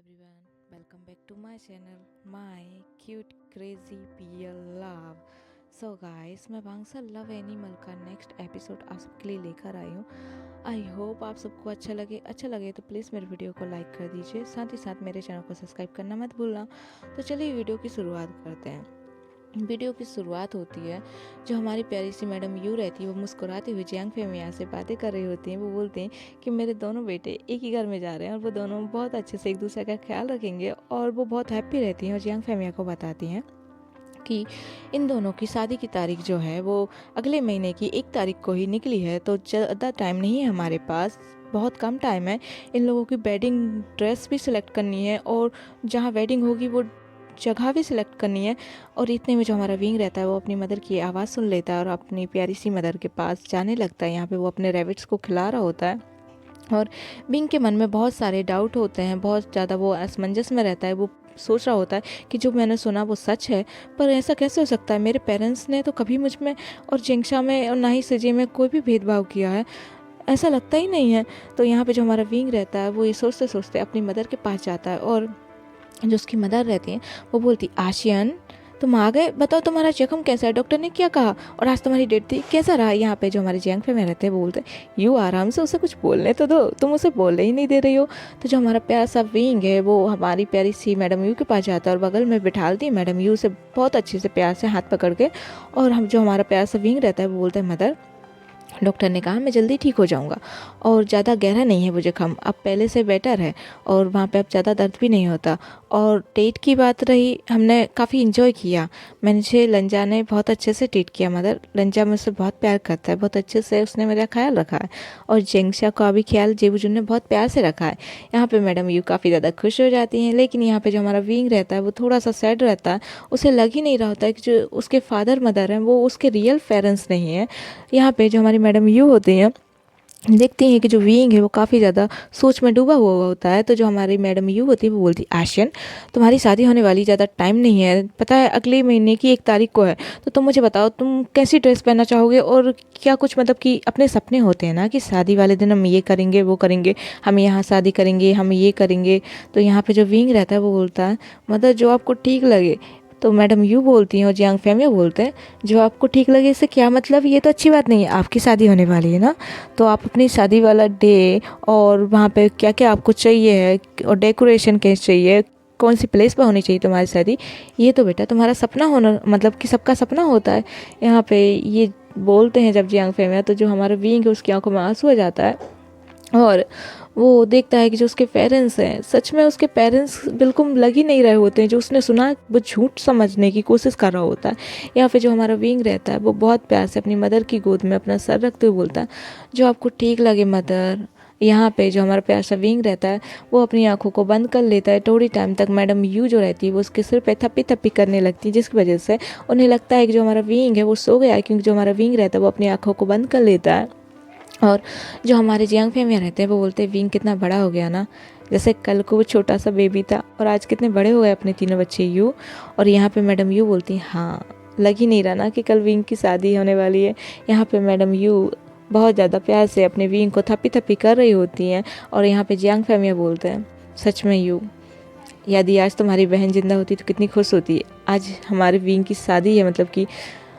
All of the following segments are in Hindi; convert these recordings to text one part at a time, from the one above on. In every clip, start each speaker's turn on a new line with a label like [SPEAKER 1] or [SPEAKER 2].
[SPEAKER 1] everyone, welcome back to my channel, my cute crazy PL love. So guys, मैं भांगसा लव एनिमल का नेक्स्ट एपिसोड आप सबके लिए लेकर आई हूँ। आई होप आप सबको अच्छा लगे तो प्लीज़ मेरे वीडियो को लाइक कर दीजिए, साथ ही साथ मेरे चैनल को सब्सक्राइब करना मत भूलना। तो चलिए वीडियो की शुरुआत करते हैं। वीडियो की शुरुआत होती है, जो हमारी प्यारी सी मैडम यू रहती है वो मुस्कुराते हुए जियांग फेमिया से बातें कर रही होती हैं। वो बोलते हैं कि मेरे दोनों बेटे एक ही घर में जा रहे हैं और वो दोनों बहुत अच्छे से एक दूसरे का ख्याल रखेंगे, और वो बहुत हैप्पी रहती हैं और जियांग फेमिया को बताती हैं कि इन दोनों की शादी की तारीख जो है वो अगले महीने की 1 तारीख को ही निकली है, तो ज़्यादा टाइम नहीं है हमारे पास, बहुत कम टाइम है। इन लोगों की वेडिंग ड्रेस भी सिलेक्ट करनी है और जहाँ वेडिंग होगी वो जगह भी सिलेक्ट करनी है। और इतने में जो हमारा विंग रहता है वो अपनी मदर की आवाज़ सुन लेता है और अपनी प्यारी सी मदर के पास जाने लगता है। यहाँ पे वो अपने रैबिट्स को खिला रहा होता है और विंग के मन में बहुत सारे डाउट होते हैं, बहुत ज़्यादा वो असमंजस में रहता है। वो सोच रहा होता है कि जो मैंने सुना वो सच है, पर ऐसा कैसे हो सकता है? मेरे पेरेंट्स ने तो कभी मुझ में और जिंगशा में और ना ही सिजी में कोई भी भेदभाव किया है, ऐसा लगता ही नहीं है। तो यहाँ पे जो हमारा विंग रहता है वो ये सोचते सोचते अपनी मदर के पास जाता है, और जो उसकी मदर रहती हैं वो बोलती, आशियन तुम आ गए, बताओ तुम्हारा जख्म कैसा है, डॉक्टर ने क्या कहा, और आज तुम्हारी डेट थी, कैसा रहा? यहाँ पे जो हमारे जियांग फे में रहते हैं वो बोलते हैं, यू आराम से उसे कुछ बोलने तो दो, तुम उसे बोलने ही नहीं दे रही हो। तो जो हमारा प्यारा सा विंग है वो हमारी प्यारी सी मैडम यू के पास जाता है और बगल में बिठालती है मैडम यू से बहुत अच्छे से प्यार से हाथ पकड़ के। और हम जो हमारा प्यारा सा विंग रहता है वो बोलता है, मदर डॉक्टर ने कहा मैं जल्दी ठीक हो जाऊंगा और ज़्यादा गहरा नहीं है वो जख्म, अब पहले से बेटर है और वहाँ पे अब ज़्यादा दर्द भी नहीं होता। और डेट की बात रही, हमने काफ़ी इन्जॉय किया, मुझे लंजा ने बहुत अच्छे से ट्रीट किया। मदर, लंजा मुझसे बहुत प्यार करता है, बहुत अच्छे से उसने मेरा ख्याल रखा है, और जेंगशा का भी ख्याल जेबूजुन ने बहुत प्यार से रखा है। यहाँ पे मैडम यू काफ़ी ज़्यादा खुश हो जाती हैं, लेकिन यहाँ पे जो हमारा विंग रहता है वो थोड़ा सा सैड रहता है। उसे लग ही नहीं रहा होता है कि जो उसके फादर मदर हैं वो उसके रियल पेरेंट्स नहीं हैं। यहाँ पे जो हमारी मैडम यू होती हैं देखती हैं कि जो विंग है वो काफ़ी ज़्यादा सोच में डूबा हुआ होता है। तो जो हमारी मैडम यू होती है वो बोलती, आशियन तुम्हारी शादी होने वाली, ज़्यादा टाइम नहीं है, पता है अगले महीने की 1 तारीख को है, तो तुम मुझे बताओ तुम कैसी ड्रेस पहनना चाहोगे, और क्या कुछ मतलब कि अपने सपने होते हैं ना कि शादी वाले दिन हम ये करेंगे वो करेंगे, हम यहाँ शादी करेंगे, हम ये करेंगे। तो यहाँ पे जो विंग रहता है वो बोलता है, मतलब जो आपको ठीक लगे। तो मैडम यू बोलती हैं और जियांग फेमिया बोलते हैं, जो आपको ठीक लगे इससे क्या मतलब, ये तो अच्छी बात नहीं है, आपकी शादी होने वाली है ना, तो आप अपनी शादी वाला डे और वहाँ पे क्या क्या आपको चाहिए है और डेकोरेशन कैसे चाहिए, कौन सी प्लेस पर होनी चाहिए तुम्हारी शादी, ये तो बेटा तुम्हारा सपना होना, मतलब कि सबका सपना होता है। यहाँ पे ये बोलते हैं जब जियांग फेमिया, तो जो हमारा विंग है उसकी आंखों में आंसू आ जाता है और वो देखता है कि जो उसके पेरेंट्स हैं, सच में उसके पेरेंट्स बिल्कुल लग ही नहीं रहे होते हैं, जो उसने सुना वो झूठ समझने की कोशिश कर रहा होता है। यहाँ पे जो हमारा विंग रहता है वो बहुत प्यार से अपनी मदर की गोद में अपना सर रखते हुए बोलता है, जो आपको ठीक लगे मदर। यहाँ पे जो हमारा प्यार सा विंग रहता है वो अपनी आंखों को बंद कर लेता है। थोड़ी टाइम तक मैडम यू जो रहती है वो उसके सिर पे थप्पी थप्पी करने लगती है, जिसकी वजह से उन्हें लगता है कि जो हमारा विंग है वो सो गया है, क्योंकि जो हमारा विंग रहता है वो अपनी आंखों को बंद कर लेता है। और जो हमारे जियांग फेमिया रहते हैं वो बोलते हैं, विंग कितना बड़ा हो गया ना, जैसे कल को वो छोटा सा बेबी था और आज कितने बड़े हो गए अपने तीनों बच्चे यू। और यहाँ पे मैडम यू बोलती हैं, हाँ लग ही नहीं रहा ना कि कल विंग की शादी होने वाली है। यहाँ पे मैडम यू बहुत ज़्यादा प्यार से अपने विंग को थप्पी थप्पी कर रही होती हैं। और यहाँ पे जियांग फेमिया बोलते हैं, सच में यू, यदि आज तुम्हारी बहन जिंदा होती तो कितनी खुश होती है, आज हमारे विंग की शादी है, मतलब कि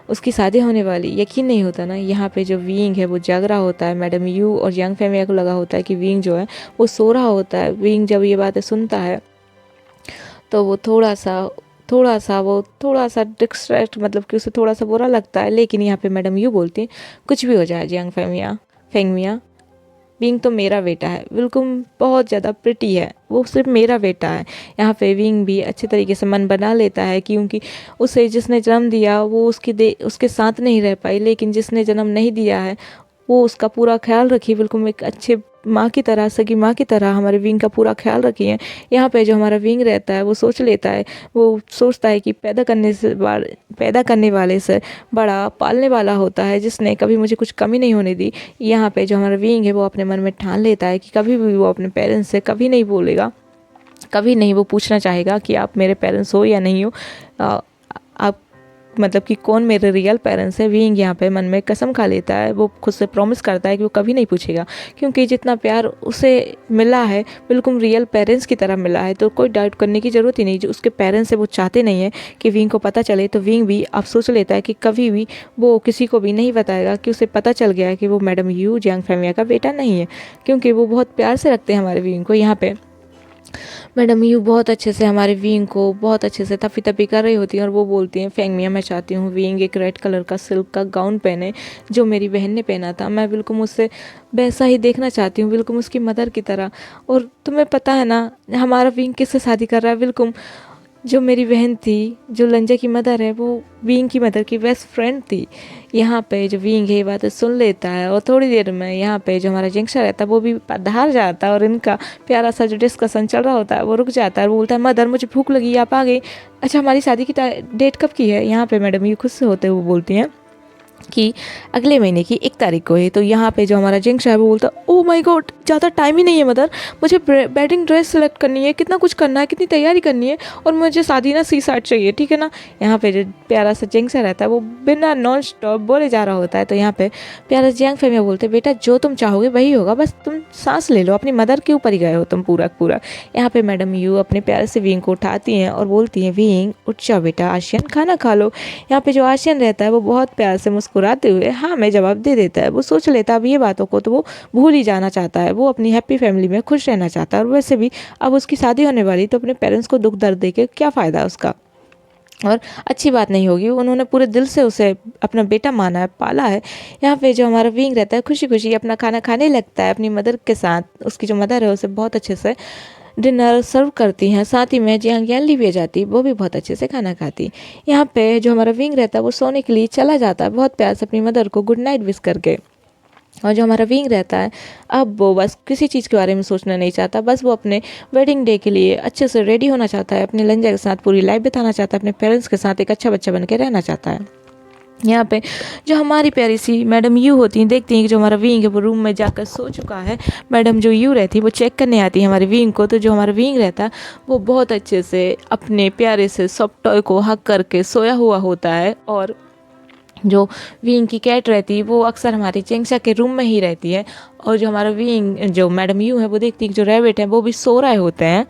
[SPEAKER 1] उसकी शादी होने वाली, यकीन नहीं होता ना। यहाँ पे जो विंग है वो जग रहा होता है, मैडम यू और यंग फेमिया को लगा होता है कि विंग जो है वो सो रहा होता है। विंग जब ये बातें सुनता है तो वो थोड़ा सा डिस्ट्रैक्ट, मतलब कि उसे थोड़ा सा बुरा लगता है। लेकिन यहाँ पे मैडम यू बोलती है, कुछ भी हो जाए यंग फेंगमिया, विंग तो मेरा बेटा है, बिल्कुल बहुत ज़्यादा प्रिटी है, वो सिर्फ मेरा बेटा है। यहाँ पे विंग भी अच्छे तरीके से मन बना लेता है, क्योंकि उसे जिसने जन्म दिया वो उसके साथ नहीं रह पाई, लेकिन जिसने जन्म नहीं दिया है वो उसका पूरा ख्याल रखी, बिल्कुल एक अच्छे माँ की तरह, सगी माँ की तरह हमारे विंग का पूरा ख्याल रखी है। यहाँ पे जो हमारा विंग रहता है वो सोच लेता है, वो सोचता है कि पैदा करने वाले से बड़ा पालने वाला होता है, जिसने कभी मुझे कुछ कमी नहीं होने दी। यहाँ पे जो हमारा विंग है वो अपने मन में ठान लेता है कि कभी भी वो अपने पेरेंट्स से कभी नहीं बोलेगा, कभी नहीं वो पूछना चाहेगा कि आप मेरे पेरेंट्स हो या नहीं हो, आप मतलब कि कौन मेरे रियल पेरेंट्स है, विंग यहाँ पे मन में कसम खा लेता है। वो खुद से प्रॉमिस करता है कि वो कभी नहीं पूछेगा, क्योंकि जितना प्यार उसे मिला है बिल्कुल रियल पेरेंट्स की तरह मिला है, तो कोई डाउट करने की ज़रूरत ही नहीं। जो उसके पेरेंट्स है वो चाहते नहीं है कि विंग को पता चले, तो विंग भी अब सोच लेता है कि कभी भी वो किसी को भी नहीं बताएगा कि उसे पता चल गया है कि वो मैडम यू जियांग फेमिया का बेटा नहीं है, क्योंकि वो बहुत प्यार से रखते हैं हमारे विंग को। यहाँ पे मैडम यू बहुत अच्छे से हमारे विंग को बहुत अच्छे से तफ़ी तफ़ी कर रही होती हैं, और वो बोलती हैं, फेंगमिया मैं चाहती हूँ विंग एक रेड कलर का सिल्क का गाउन पहने जो मेरी बहन ने पहना था, मैं बिल्कुल उससे वैसा ही देखना चाहती हूँ, बिल्कुल उसकी मदर की तरह। और तुम्हें पता है ना हमारा विंग किससे शादी कर रहा है, बिल्कुल जो मेरी बहन थी, जो लंजा की मदर है, वो विंग की मदर की बेस्ट फ्रेंड थी। यहाँ पे जो विंग है ये बातें सुन लेता है, और थोड़ी देर में यहाँ पे जो हमारा जिंक्शा रहता है वो भी पधार जाता है, और इनका प्यारा सा जो डिस्कशन चल रहा होता है वो रुक जाता है। वो बोलता है, मदर मुझे भूख लगी, आप आ गई, अच्छा हमारी शादी की डेट कब की है। यहाँ पे मैडम ये खुद से होते हुए बोलती हैं कि अगले महीने की 1 तारीख को है। तो यहाँ पे जो हमारा जिंक्शा है वो बोलता है, ओ माय गॉड ज़्यादा टाइम ही नहीं है मदर, मुझे वेडिंग ड्रेस सेलेक्ट करनी है, कितना कुछ करना है, कितनी तैयारी करनी है, और मुझे शादी ना C-साइड चाहिए, ठीक है ना। यहाँ पे जो प्यारा सा जिंक्शा रहता है वो बिना नॉन स्टॉप बोले जा रहा होता है। तो यहाँ पे प्यारा जियांग फेमिया बोलते, बेटा जो तुम चाहोगे वही होगा, बस तुम सांस ले लो, अपनी मदर के ऊपर ही गए हो तुम पूरा पूरा। यहाँ पे मैडम यू अपने प्यारे से विंग को उठाती हैं और बोलती हैं, विंग उठ जाओ बेटा, आशियन खाना खा लो। यहाँ पे जो आशियन रहता है वो बहुत प्यार से मुस्कुराते हुए हाँ में जवाब दे देता है। वो सोच लेता है अब ये बातों को तो वो भूल ही जाना चाहता है, वो अपनी हैप्पी फैमिली में खुश रहना चाहता है, और वैसे भी अब उसकी शादी होने वाली, तो अपने पेरेंट्स को दुख दर्द दे के क्या फ़ायदा है उसका, और अच्छी बात नहीं होगी। उन्होंने पूरे दिल से उसे अपना बेटा माना है, पाला है। यहाँ पे जो हमारा विंग रहता है खुशी खुशी अपना खाना खाने लगता है अपनी मदर के साथ। उसकी जो मदर है उसे बहुत अच्छे से डिनर सर्व करती हैं, साथ ही में जियांग यानली भी जाती, वो भी बहुत अच्छे से खाना खाती। यहाँ पे जो हमारा विंग रहता है वो सोने के लिए चला जाता है बहुत प्यार से अपनी मदर को गुड नाइट विश करके। और जो हमारा विंग रहता है अब वो बस किसी चीज़ के बारे में सोचना नहीं चाहता, बस वो अपने वेडिंग डे के लिए अच्छे से रेडी होना चाहता है, अपने लंजा के साथ पूरी लाइफ बिताना चाहता है, अपने पेरेंट्स के साथ एक अच्छा बच्चा बन के रहना चाहता है। यहाँ पे जो हमारी प्यारी सी मैडम यू होती हैं, देखती हैं कि जो हमारा विंग है वो रूम में जाकर सो चुका है। मैडम जो यू रहती है वो चेक करने आती है हमारे विंग को। तो जो हमारा विंग रहता है वो बहुत अच्छे से अपने प्यारे से सॉफ्ट टॉय को हक करके सोया हुआ होता है, और जो विंग की कैट रहती है वो अक्सर हमारी जिंक्शा के रूम में ही रहती है। और जो हमारा विंग जो मैडम यू है वो देखती है कि जो रैबिट है वो भी सो रहे होते हैं।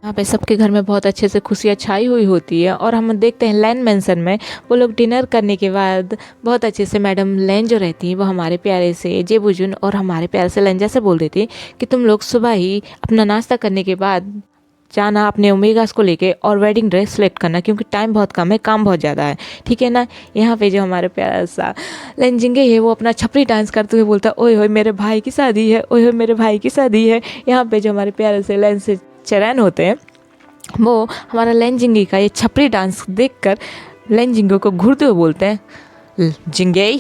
[SPEAKER 1] यहाँ पे सबके घर में बहुत अच्छे से खुशियाँ छाई हुई होती है, और हम देखते हैं लैन मेंशन में वो लोग डिनर करने के बाद बहुत अच्छे से मैडम लैन जो रहती है वो हमारे प्यारे से जेबुजुन और हमारे प्यारे से लंजा से बोल देती है कि तुम लोग सुबह ही अपना नाश्ता करने के बाद जाना अपने ओमेगास को लेके और वेडिंग ड्रेस सेलेक्ट करना, क्योंकि टाइम बहुत कम है, काम बहुत ज़्यादा है, ठीक है ना। यहाँ पे जो हमारे प्यारा सा लंजिंगे है वो अपना छपरी डांस करते हुए बोलता है, ओए होए मेरे भाई की शादी है, ओए होए मेरे भाई की शादी है। यहाँ पे जो हमारे प्यारे से लेंस से चरैन होते हैं वो हमारा लेंजिंगी का ये छपरी डांस देखकर लेंजिंगो को घूरते हुए बोलते हैं, जिंगे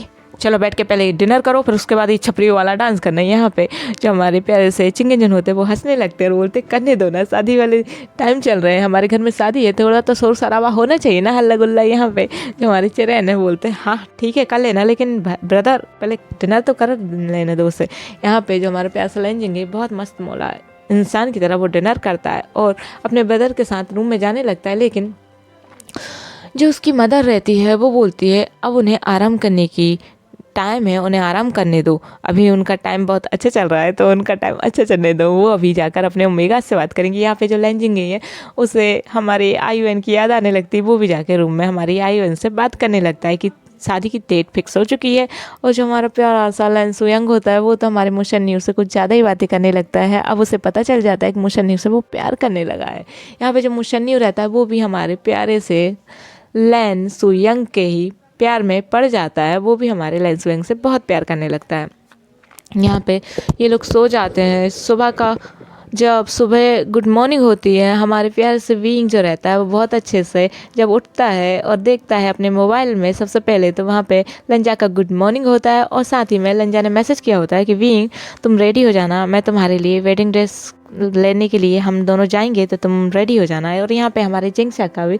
[SPEAKER 1] चलो बैठ के पहले डिनर करो, फिर उसके बाद ये छपरी वाला डांस करना है। यहाँ पे जो हमारे प्यारे से चिंगेंजन होते हैं वो हंसने लगते हैं और बोलते करने दो ना, शादी वाले टाइम चल रहे हैं, हमारे घर में शादी है, थोड़ा तो शोर शराबा होना चाहिए ना, हल्ला गुल्ला। यहाँ पे जो हमारे चेरैन है बोलते हैं, हाँ ठीक है कर लेना, लेकिन ब्रदर पहले डिनर तो कर लेना दो से। यहाँ पे जो हमारे प्यारे से लेंजिंगे बहुत मस्त मौला इंसान की तरह वो डिनर करता है और अपने ब्रदर के साथ रूम में जाने लगता है, लेकिन जो उसकी मदर रहती है वो बोलती है अब उन्हें आराम करने की टाइम है, उन्हें आराम करने दो, अभी उनका टाइम बहुत अच्छा चल रहा है, तो उनका टाइम अच्छा चलने दो, वो अभी जाकर अपने ओमेगा से बात करेंगे। यहाँ पे जो लेंजिंग है उसे हमारे IUN की याद आने लगती है, वो भी जाके रूम में हमारी IUN से बात करने लगता है कि शादी की डेट फिक्स हो चुकी है। और जो हमारा प्यारा सा लेंसु यंग होता है वो तो हमारे मुशन्नी से कुछ ज़्यादा ही बातें करने लगता है। अब उसे पता चल जाता है कि मुशन्नी से वो प्यार करने लगा है। यहाँ पे जो मुशन्नी रहता है वो भी हमारे प्यारे से लेंसु यंग के ही प्यार में पड़ जाता है, वो भी हमारे लेंसु यंग से बहुत प्यार करने लगता है। यहाँ पे ये लोग सो जाते हैं। सुबह का जब सुबह गुड मॉर्निंग होती है, हमारे प्यारे से विंग जो रहता है वो बहुत अच्छे से जब उठता है और देखता है अपने मोबाइल में, सबसे पहले तो वहाँ पे लंजा का गुड मॉर्निंग होता है और साथ ही में लंजा ने मैसेज किया होता है कि विंग तुम रेडी हो जाना, मैं तुम्हारे लिए वेडिंग ड्रेस लेने के लिए हम दोनों जाएंगे, तो तुम रेडी हो जाना है। और यहाँ पे हमारे जिंक्शा का भी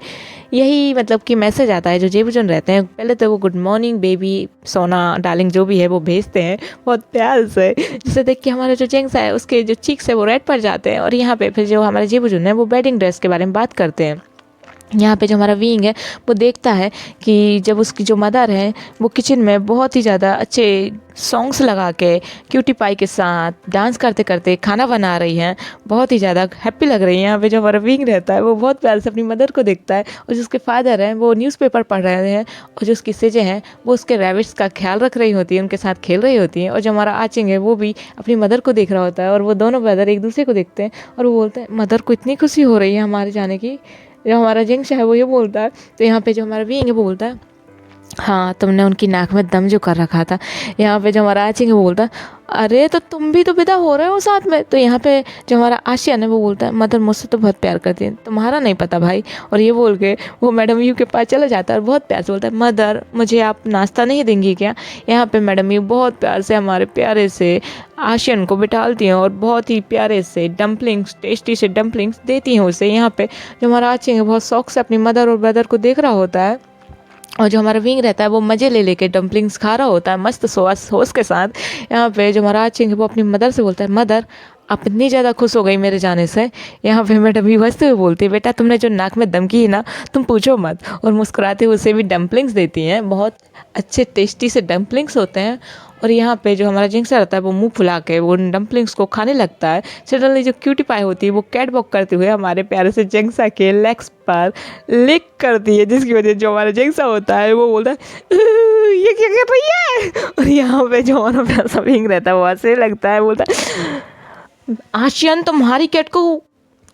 [SPEAKER 1] यही मतलब कि मैसेज आता है। जो जेबुजुन रहते हैं पहले तो वो गुड मॉर्निंग बेबी सोना डार्लिंग जो भी है वो भेजते हैं बहुत प्यार से, जिसे देख के हमारा जो जिंक्शा है उसके जो चीक्स है वो रेड पड़ जाते हैं। और यहाँ पे फिर जो हमारे जेबुजुन है वो वेडिंग ड्रेस के बारे में बात करते हैं। यहाँ पे जो हमारा विंग है वो देखता है कि जब उसकी जो मदर है वो किचन में बहुत ही ज़्यादा अच्छे सॉन्ग्स लगा के क्यूटी पाई के साथ डांस करते करते खाना बना रही हैं, बहुत ही ज़्यादा हैप्पी लग रही है। यहाँ पे जो हमारा विंग रहता है वो बहुत प्यार से अपनी मदर को देखता है, और जो उसके फादर हैं वो न्यूज़पेपर पढ़ रहे हैं, और जो उसकी सेजें हैं वो उसके रैबिट्स का ख्याल रख रही होती है, उनके साथ खेल रही होती हैं। और जो हमारा आचिंग है वो भी अपनी मदर को देख रहा होता है, और वो दोनों ब्रदर एक दूसरे को देखते हैं और वो बोलते हैं मदर को इतनी खुशी हो रही है हमारे जाने की। जो हमारा जिंक्स है वो ये बोलता है, तो यहाँ पे जो हमारा विंग है वो बोलता है हाँ तुमने उनकी नाक में दम जो कर रखा था। यहाँ पे जो हमारा आचिंग है वो बोलता है अरे तो तुम भी तो विदा हो रहे हो साथ में। तो यहाँ पे जो हमारा आशियान है वो बोलता है मदर मुझसे तो बहुत प्यार करती है, तुम्हारा नहीं पता भाई। और ये बोल के वो मैडम यू के पास चला जाता है और बहुत प्यार से बोलता है मदर मुझे आप नाश्ता नहीं देंगी क्या। यहाँ पे मैडम यू बहुत प्यार से हमारे प्यारे से आशियान को बिठालती हैं और बहुत ही प्यारे से डम्पलिंग्स, टेस्टी से डम्पलिंग्स देती हैं उसे। यहाँ पे जो हमारा आचिंग है बहुत शौक से अपनी मदर और ब्रदर को देख रहा होता है, और जो हमारा विंग रहता है वो मज़े ले लेके डम्पलिंग्स खा रहा होता है मस्त सॉस के साथ। यहाँ पे जो हमारा आचिंग है वो अपनी मदर से बोलता है मदर आप इतनी ज़्यादा खुश हो गई मेरे जाने से। यहाँ पे मैडम भी हंसते हुए बोलती है बेटा तुमने जो नाक में दम की है ना तुम पूछो मत। और मुस्कुराते हुए उसे भी डम्पलिंग्स देती हैं, बहुत अच्छे टेस्टी से डम्पलिंग्स होते हैं। और यहाँ पे जो हमारा जिंक्स रहता है वो मुंह फुला के वो डम्पलिंग्स को खाने लगता है। सडनली जो क्यूटी पाई होती है वो कैट वॉक करते हुए हमारे प्यारे से जिंक्सा के लेग्स पर लिक करती है, जिसकी वजह से जो हमारा जिंक्सा होता है वो बोलता है ये क्या कर रही है। और यहाँ पे जो हमारा प्यासा विंग रहता है वो ऐसे लगता है, बोलता है आशियन तुम्हारी कैट को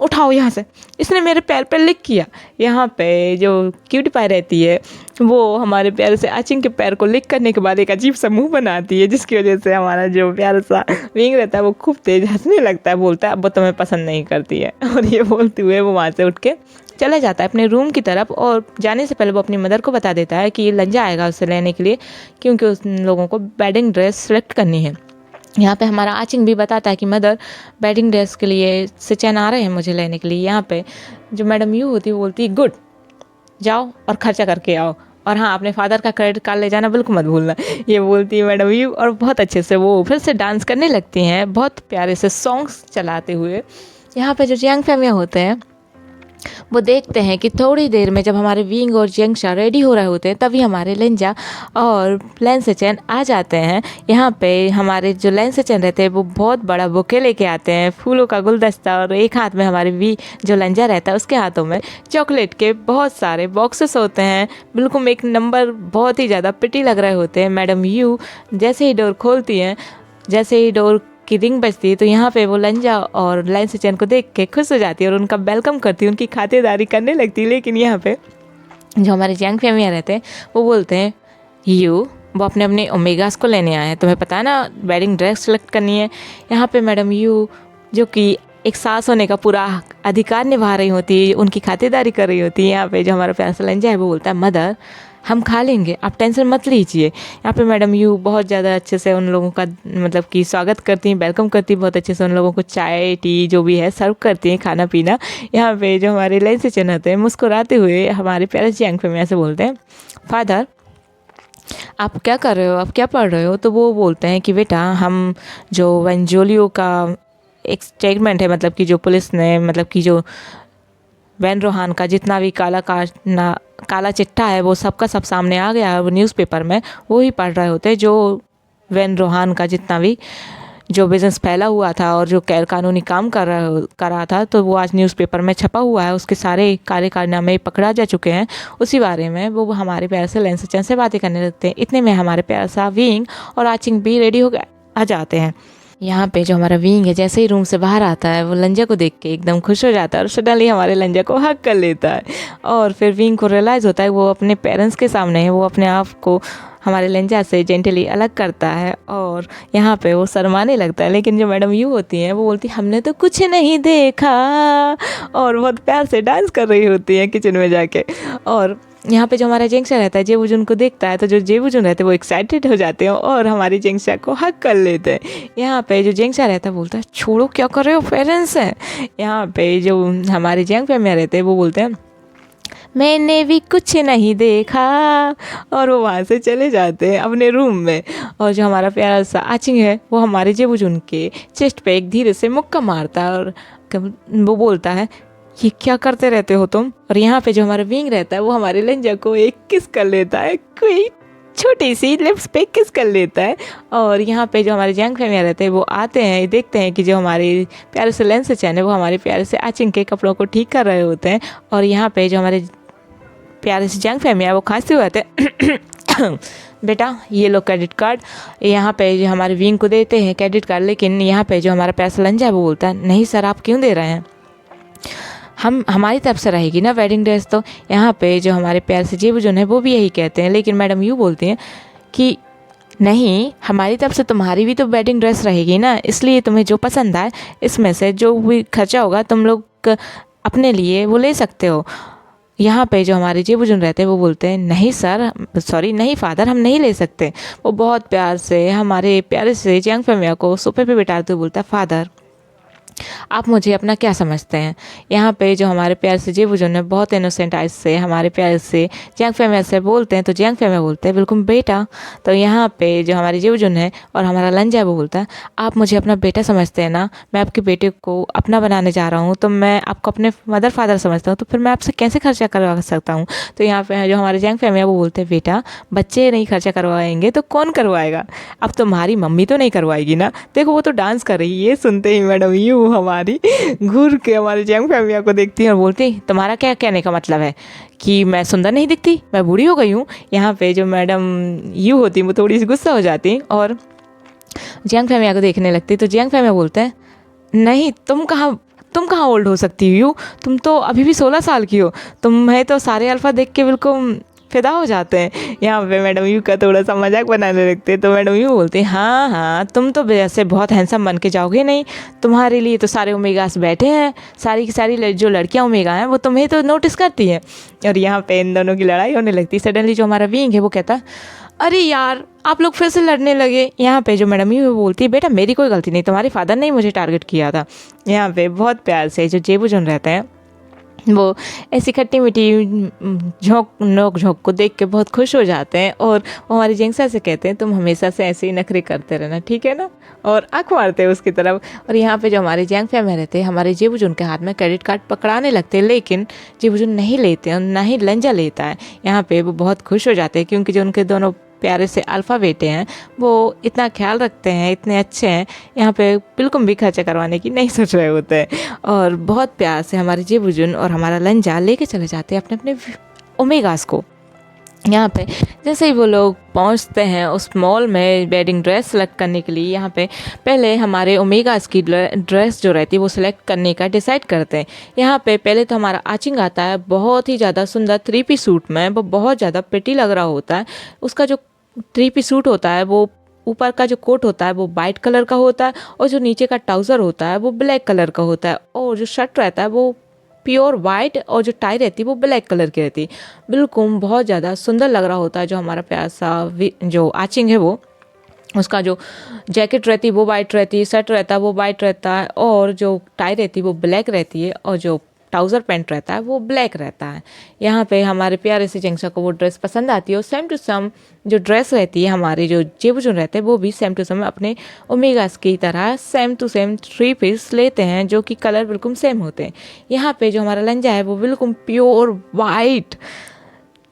[SPEAKER 1] उठाओ यहाँ से, इसने मेरे पैर पे लिक किया। यहाँ पे जो क्यूटी पाई रहती है वो हमारे प्यारे से आचिंग के पैर को लिक करने के बाद एक अजीब सा मुंह बनाती है, जिसकी वजह से हमारा जो प्यारा सा विंग रहता है वो खूब तेज हंसने लगता है, बोलता है अब वो तुम्हें पसंद नहीं करती है। और ये बोलते हुए वो वहाँ से उठ के चला जाता है अपने रूम की तरफ, और जाने से पहले वो अपनी मदर को बता देता है कि ये लंजा आएगा उससे लेने के लिए, क्योंकि उस लोगों को वेडिंग ड्रेस सेलेक्ट करनी है। यहाँ पे हमारा आचिंग भी बताता है कि मदर वेडिंग ड्रेस के लिए सचैन आ रहे हैं मुझे लेने के लिए। यहाँ पे जो मैडम यू होती है वो बोलती है गुड जाओ और खर्चा करके आओ, और हाँ अपने फादर का क्रेडिट कार्ड ले जाना बिल्कुल मत भूलना। ये बोलती है मैडम यू, और बहुत अच्छे से वो फिर से डांस करने लगती हैं बहुत प्यारे से सॉन्ग्स चलाते हुए। यहाँ पे जो यंग फैमिलियाँ होते हैं वो देखते हैं कि थोड़ी देर में जब हमारे विंग और जिंक्सा रेडी हो रहे होते हैं तभी हमारे लेंजा और लैंसचैन आ जाते हैं। यहाँ पे हमारे जो लैंसचैन रहते हैं वो बहुत बड़ा बुके लेके आते हैं, फूलों का गुलदस्ता, और एक हाथ में हमारे जो लेंजा रहता है उसके हाथों में चॉकलेट के बहुत सारे बॉक्सेस होते हैं, बिल्कुल एक नंबर, बहुत ही ज़्यादा प्रिटी लग रहे होते हैं। मैडम यू जैसे ही डोर खोलती हैं, जैसे ही डोर की रिंग बजती है तो यहाँ पे वो लंजा और लैंसचैन को देख के खुश हो जाती है और उनका वेलकम करती है, उनकी खातिरदारी करने लगती है। लेकिन यहाँ पे जो हमारे यंग फैमिली रहते हैं वो बोलते हैं यू वो अपने अपने ओमेगास को लेने आए हैं, तुम्हें पता है ना वेडिंग ड्रेस सेलेक्ट करनी है। यहाँ पे मैडम यू जो कि एक सास होने का पूरा अधिकार निभा रही होती है, उनकी खातिरदारी कर रही होती है। यहाँ पे जो हमारा प्यारा सा लंजा है वो बोलता है मदर हम खा लेंगे, आप टेंशन मत लीजिए। यहाँ पे मैडम यू बहुत ज़्यादा अच्छे से उन लोगों का मतलब कि स्वागत करती हैं, वेलकम करती हैं, बहुत अच्छे से उन लोगों को चाय टी जो भी है सर्व करती हैं, खाना पीना। यहाँ पे जो हमारे लैंसचैन होते हैं मुस्कुराते हुए हमारे प्यारे से यंग फैमिली से बोलते हैं फादर आप क्या कर रहे हो, आप क्या पढ़ रहे हो। तो वो बोलते हैं कि बेटा हम जो वेंजोलियो का एक स्टेटमेंट है, मतलब कि जो पुलिस ने मतलब कि जो वैन रोहान का जितना भी काला चिट्ठा है वो सबका सब सामने आ गया है वो न्यूज़पेपर में, वो ही पढ़ रहे होते जो वैन रोहान का जितना भी जो बिज़नेस फैला हुआ था और जो गैर कानूनी काम कर रहा था, तो वो आज न्यूज़पेपर में छपा हुआ है, उसके सारे काले कारनामे पकड़ा जा चुके हैं। उसी बारे में वो हमारे प्यारे से लैंसचैन से बातें करने लगते हैं। इतने में हमारे प्यारा सा विंग और आचिंग भी रेडी हो गए आ जाते हैं। यहाँ पे जो हमारा विंग है जैसे ही रूम से बाहर आता है वो लंजा को देख के एकदम खुश हो जाता है और सडनली हमारे लंजा को हक कर लेता है। और फिर विंग को रियलाइज़ होता है वो अपने पेरेंट्स के सामने है, वो अपने आप को हमारे लंजा से जेंटली अलग करता है और यहाँ पे वो शर्माने लगता है। लेकिन जो मैडम यू होती हैं वो बोलती हमने तो कुछ नहीं देखा, और बहुत प्यार से डांस कर रही होती हैं किचन में जाके। और यहाँ पे जो हमारा जेंक्सा रहता है जेबुजुन को देखता है तो जो जेबुजुन रहते हैं वो एक्साइटेड हो जाते हैं और हमारी जेंक्सा को हक कर लेते हैं। यहाँ पे जो जेंक्सा रहता है बोलता है छोड़ो क्या कर रहे हो, पेरेंट्स हैं। यहाँ पे जो हमारे जेंग फैमिली रहते हैं वो बोलते हैं मैंने भी कुछ नहीं देखा, और वो वहाँ से चले जाते हैं अपने रूम में। और जो हमारा प्यारा सा आचिंग है वो हमारे जेबुजुन के चेस्ट पे एक धीरे से मुक्का मारता है और वो बोलता है ये क्या करते रहते हो तुम। और यहाँ पे जो हमारा विंग रहता है वो हमारे लंजा को एक किस कर लेता है, कोई छोटी सी लिप्स पे किस कर लेता है। और यहाँ पे जो हमारे जंग फैमिली रहते हैं वो आते हैं, देखते हैं कि जो हमारे प्यारे से लेंस चैन है वो हमारे प्यारे से आचिंग के कपड़ों को ठीक कर रहे होते हैं। और यहाँ पे जो हमारे प्यारे से जंग फैमिली है वो खांसते हुए आते हैं बेटा ये लो क्रेडिट कार्ड। यहाँ पे जो हमारे विंग को देते हैं क्रेडिट कार्ड, लेकिन यहाँ पे जो हमारा पैसा लंजा है वो बोलता है नहीं सर आप क्यों दे रहे हैं, हमारी तरफ से रहेगी ना वेडिंग ड्रेस। तो यहाँ पे जो हमारे प्यार से जेबू जो है वो भी यही कहते हैं, लेकिन मैडम यूँ बोलती हैं कि नहीं हमारी तरफ से तुम्हारी भी तो वेडिंग ड्रेस रहेगी ना, इसलिए तुम्हें जो पसंद आए इसमें से जो भी खर्चा होगा तुम लोग अपने लिए वो ले सकते हो। यहाँ पे जो हमारे जेबू जुन रहते हैं वो बोलते हैं नहीं सर, सॉरी नहीं फादर हम नहीं ले सकते। वो बहुत प्यार से हमारे प्यारे से जंग फैमिया को सोफे पे बिठाते हुए बोलता है फादर आप मुझे अपना क्या समझते हैं। यहाँ पे जो हमारे प्यार से जेबू जुन है बहुत इनोसेंट आइज से हमारे प्यार से जंग फैमिया से बोलते हैं, तो जंग फैमिया बोलते हैं बिल्कुल बेटा। तो यहाँ पे जो हमारी जेबू जुन है और हमारा लंजा है वो बोलता है आप मुझे अपना बेटा समझते हैं ना, मैं आपके बेटे को अपना बनाने जा रहा हूँ, तो मैं आपको अपने मदर फादर समझता हूँ, तो फिर मैं आपसे कैसे खर्चा करवा सकता हूँ। तो यहाँ पे जो हमारे जंग फैमिया वो बोलते हैं बेटा बच्चे नहीं खर्चा करवाएंगे तो कौन करवाएगा, अब तुम्हारी मम्मी तो नहीं करवाएगी ना, देखो वो तो डांस कर रही है। ये सुनते ही मैडम यूँ हमारी घूर के हमारे जंग फैमिया को देखती है और बोलती तुम्हारा क्या कहने का मतलब है कि मैं सुंदर नहीं दिखती, मैं बूढ़ी हो गई हूँ। यहाँ पे जो मैडम यू होती वो थोड़ी सी गुस्सा हो जाती और जंग फैमिया को देखने लगती। तो जंग फैमिया बोलते हैं नहीं तुम कहाँ ओल्ड हो सकती हो, तुम तो अभी भी 16 साल की हो, तुम्हें तो सारे अल्फ़ा देख के बिल्कुल फिदा हो जाते हैं। यहाँ पे मैडम यू का थोड़ा सा मजाक बनाने लगते हैं। तो मैडम यू बोलते हैं हाँ हाँ तुम तो वैसे बहुत हैंडसम बन के जाओगे नहीं, तुम्हारे लिए तो सारे ओमेगास बैठे हैं, सारी की सारी जो लड़कियाँ ओमेगा हैं वो तुम्हें तो नोटिस करती हैं। और यहाँ पे इन दोनों की लड़ाई होने लगती है। सडनली जो हमारा विंग है वो कहता है अरे यार आप लोग फिर से लड़ने लगे। यहाँ पे जो मैडम यू बोलती है बेटा मेरी कोई गलती नहीं, तुम्हारे फादर ने ही मुझे टारगेट किया था। यहाँ पे बहुत प्यार से जो जेबू जुन रहते हैं वो ऐसी खट्टी मीठी नोक झोंक को देख के बहुत खुश हो जाते हैं और वो हमारी जिंगसा से कहते हैं तुम हमेशा से ऐसे ही नखरे करते रहना ठीक है ना, और आँख मारते हैं उसकी तरफ। और यहाँ पे जो हमारे जैंग फैम में रहते हैं हमारे जेबू जुन के हाथ में क्रेडिट कार्ड पकड़ाने लगते हैं, लेकिन जेबू जुन नहीं लेते हैं और ना ही लंजा लेता है। यहाँ पे वो बहुत खुश हो जाते हैं क्योंकि जो उनके दोनों प्यारे से अल्फ़ा बेटे हैं वो इतना ख्याल रखते हैं, इतने अच्छे हैं, यहाँ पे बिल्कुल भी खर्चा करवाने की नहीं सोच रहे होते हैं। और बहुत प्यार से हमारे जेबू जुन और हमारा लंजा लेके चले जाते हैं अपने अपने ओमेगास को। यहाँ पे जैसे ही वो लोग पहुँचते हैं उस मॉल में वेडिंग ड्रेस सेलेक्ट करने के लिए, यहाँ पे पहले हमारे ओमेगास की ड्रेस जो रहती है वो सिलेक्ट करने का डिसाइड करते हैं। यहाँ पे पहले तो हमारा आचिंग आता है बहुत ही ज़्यादा सुंदर 3 पीस सूट में, वो बहुत ज़्यादा प्रिटी लग रहा होता है। उसका जो 3 पीस सूट होता है वो ऊपर का जो कोट होता है वो वाइट कलर का होता है और जो नीचे का ट्राउज़र होता है वो ब्लैक कलर का होता है, और जो शर्ट रहता है वो प्योर वाइट और जो टाई रहती है वो ब्लैक कलर की रहती है। बिल्कुल बहुत ज़्यादा सुंदर लग रहा होता है। जो हमारा प्यारा सा जो आचिंग है वो उसका जो जैकेट रहती है वो वाइट रहती है, शर्ट रहता है वो वाइट रहता है, और जो टाई रहती है वो ब्लैक रहती है, और जो ट्राउज़र पैंट रहता है वो ब्लैक रहता है। यहाँ पे हमारे प्यारे से जेंगसा को वो ड्रेस पसंद आती है और सेम टू सेम जो ड्रेस रहती है हमारे जो जेबू जुन रहते हैं वो भी सेम टू सेम अपने ओमेगास की तरह सेम टू सेम 3 पीस लेते हैं जो कि कलर बिल्कुल सेम होते हैं। यहाँ पे जो हमारा लंजा है वो बिल्कुल प्योर वाइट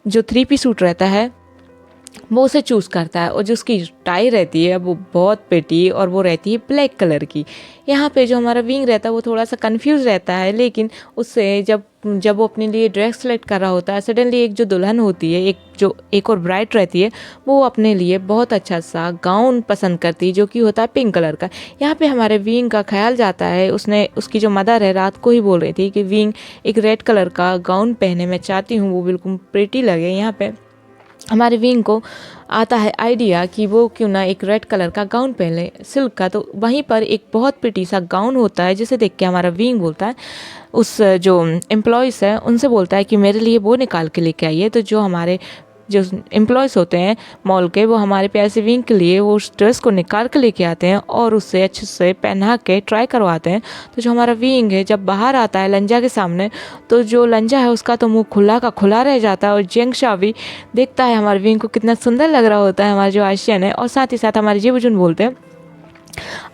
[SPEAKER 1] जो 3 पीस सूट रहता है वो उसे चूज़ करता है, और जो उसकी टाई रहती है वो बहुत पेटी और वो रहती है ब्लैक कलर की। यहाँ पे जो हमारा विंग रहता है वो थोड़ा सा कंफ्यूज रहता है, लेकिन उससे जब वो अपने लिए ड्रेस सेलेक्ट कर रहा होता है सडनली एक जो दुल्हन होती है, एक और ब्राइड रहती है, वो अपने लिए बहुत अच्छा सा गाउन पसंद करती है जो कि होता है पिंक कलर का। यहाँ पे हमारे विंग का ख्याल जाता है, उसकी जो मदर है रात को ही बोल रही थी कि विंग एक रेड कलर का गाउन पहने मैं चाहती हूँ, वो बिल्कुल प्रिटी लगे। यहाँ पे हमारे विंग को आता है आइडिया कि वो क्यों ना एक रेड कलर का गाउन पहने सिल्क का। तो वहीं पर एक बहुत प्रिटी सा गाउन होता है जिसे देख के हमारा विंग बोलता है उस जो एम्प्लॉयज़ है उनसे बोलता है कि मेरे लिए वो निकाल के लेके आइए। तो जो हमारे जो एम्प्लॉयज़ होते हैं मॉल के वो हमारे प्यारे से विंग के लिए वो उस ड्रेस को निकाल के लेके आते हैं और उससे अच्छे से पहना के ट्राई करवाते हैं। तो जो हमारा विंग है जब बाहर आता है लंजा के सामने, तो जो लंजा है उसका तो मुंह खुला का खुला रह जाता है, और जेंगशा भी देखता है हमारे विंग को कितना सुंदर लग रहा होता है हमारा जो आशियन है। और साथ ही साथ हमारे जेबू जुन बोलते हैं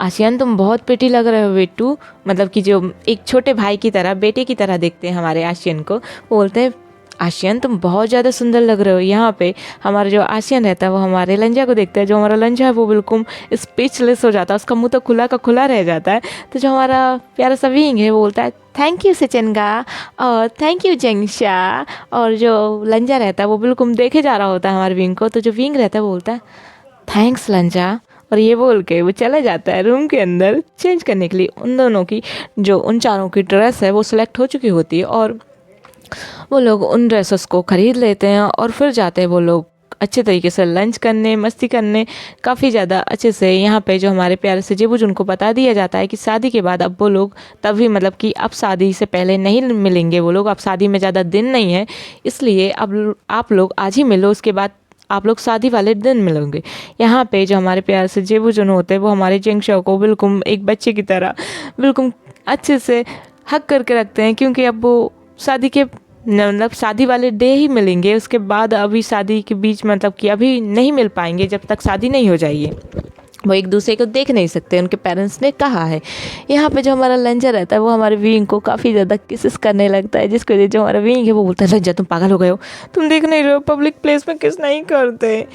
[SPEAKER 1] आशियान तुम बहुत प्रिटी लग रहे हो बेटू, मतलब कि जो एक छोटे भाई की तरह, बेटे की तरह देखते हैं हमारे आशियन को। वो बोलते हैं आशियान तुम बहुत ज़्यादा सुंदर लग रहे हो। यहाँ पे हमारा जो आशियन रहता है वो हमारे लंजा को देखता है। जो हमारा लंजा है वो बिल्कुल स्पीचलेस हो जाता है, उसका मुंह तो खुला का खुला रह जाता है। तो जो हमारा प्यारा सा विंग है वो बोलता है थैंक यू सचिनगा और थैंक यू जंगशा। और जो लंजा रहता है वो बिल्कुल देखे जा रहा होता है हमारे विंग को। तो जो विंग रहता है वो बोलता है थैंक्स लंजा, और ये बोल के वो चला जाता है रूम के अंदर चेंज करने के लिए। उन दोनों की जो उन चारों की ड्रेस है वो सिलेक्ट हो चुकी होती है और वो लोग उन ड्रेसेस को ख़रीद लेते हैं और फिर जाते हैं वो लोग अच्छे तरीके से लंच करने, मस्ती करने, काफ़ी ज़्यादा अच्छे से। यहाँ पे जो हमारे प्यारे से जेबूज उनको बता दिया जाता है कि शादी के बाद अब वो लोग तभी, मतलब कि अब शादी से पहले नहीं मिलेंगे वो लोग, अब शादी में ज़्यादा दिन नहीं है, इसलिए अब आप लोग आज ही मिलो, उसके बाद आप लोग शादी वाले दिन मिलोगे। यहाँ पे जो हमारे प्यारे से जेबूजन होते हैं वो हमारे जेंगशा को बिल्कुल एक बच्चे की तरह बिल्कुल अच्छे से हक करके रखते हैं, क्योंकि अब वो शादी के मतलब शादी वाले डे ही मिलेंगे, उसके बाद अभी शादी के बीच मतलब कि अभी नहीं मिल पाएंगे जब तक शादी नहीं हो जाएगी। वो एक दूसरे को देख नहीं सकते, उनके पेरेंट्स ने कहा है। यहाँ पे जो हमारा लंजा रहता है वो हमारे विंग को काफ़ी ज़्यादा किसेस करने लगता है, जिसको जो हमारा विंग है वो बोलता है लंजा तुम पागल हो गए हो, तुम देख नहीं रहे हो पब्लिक प्लेस में किस नहीं करते।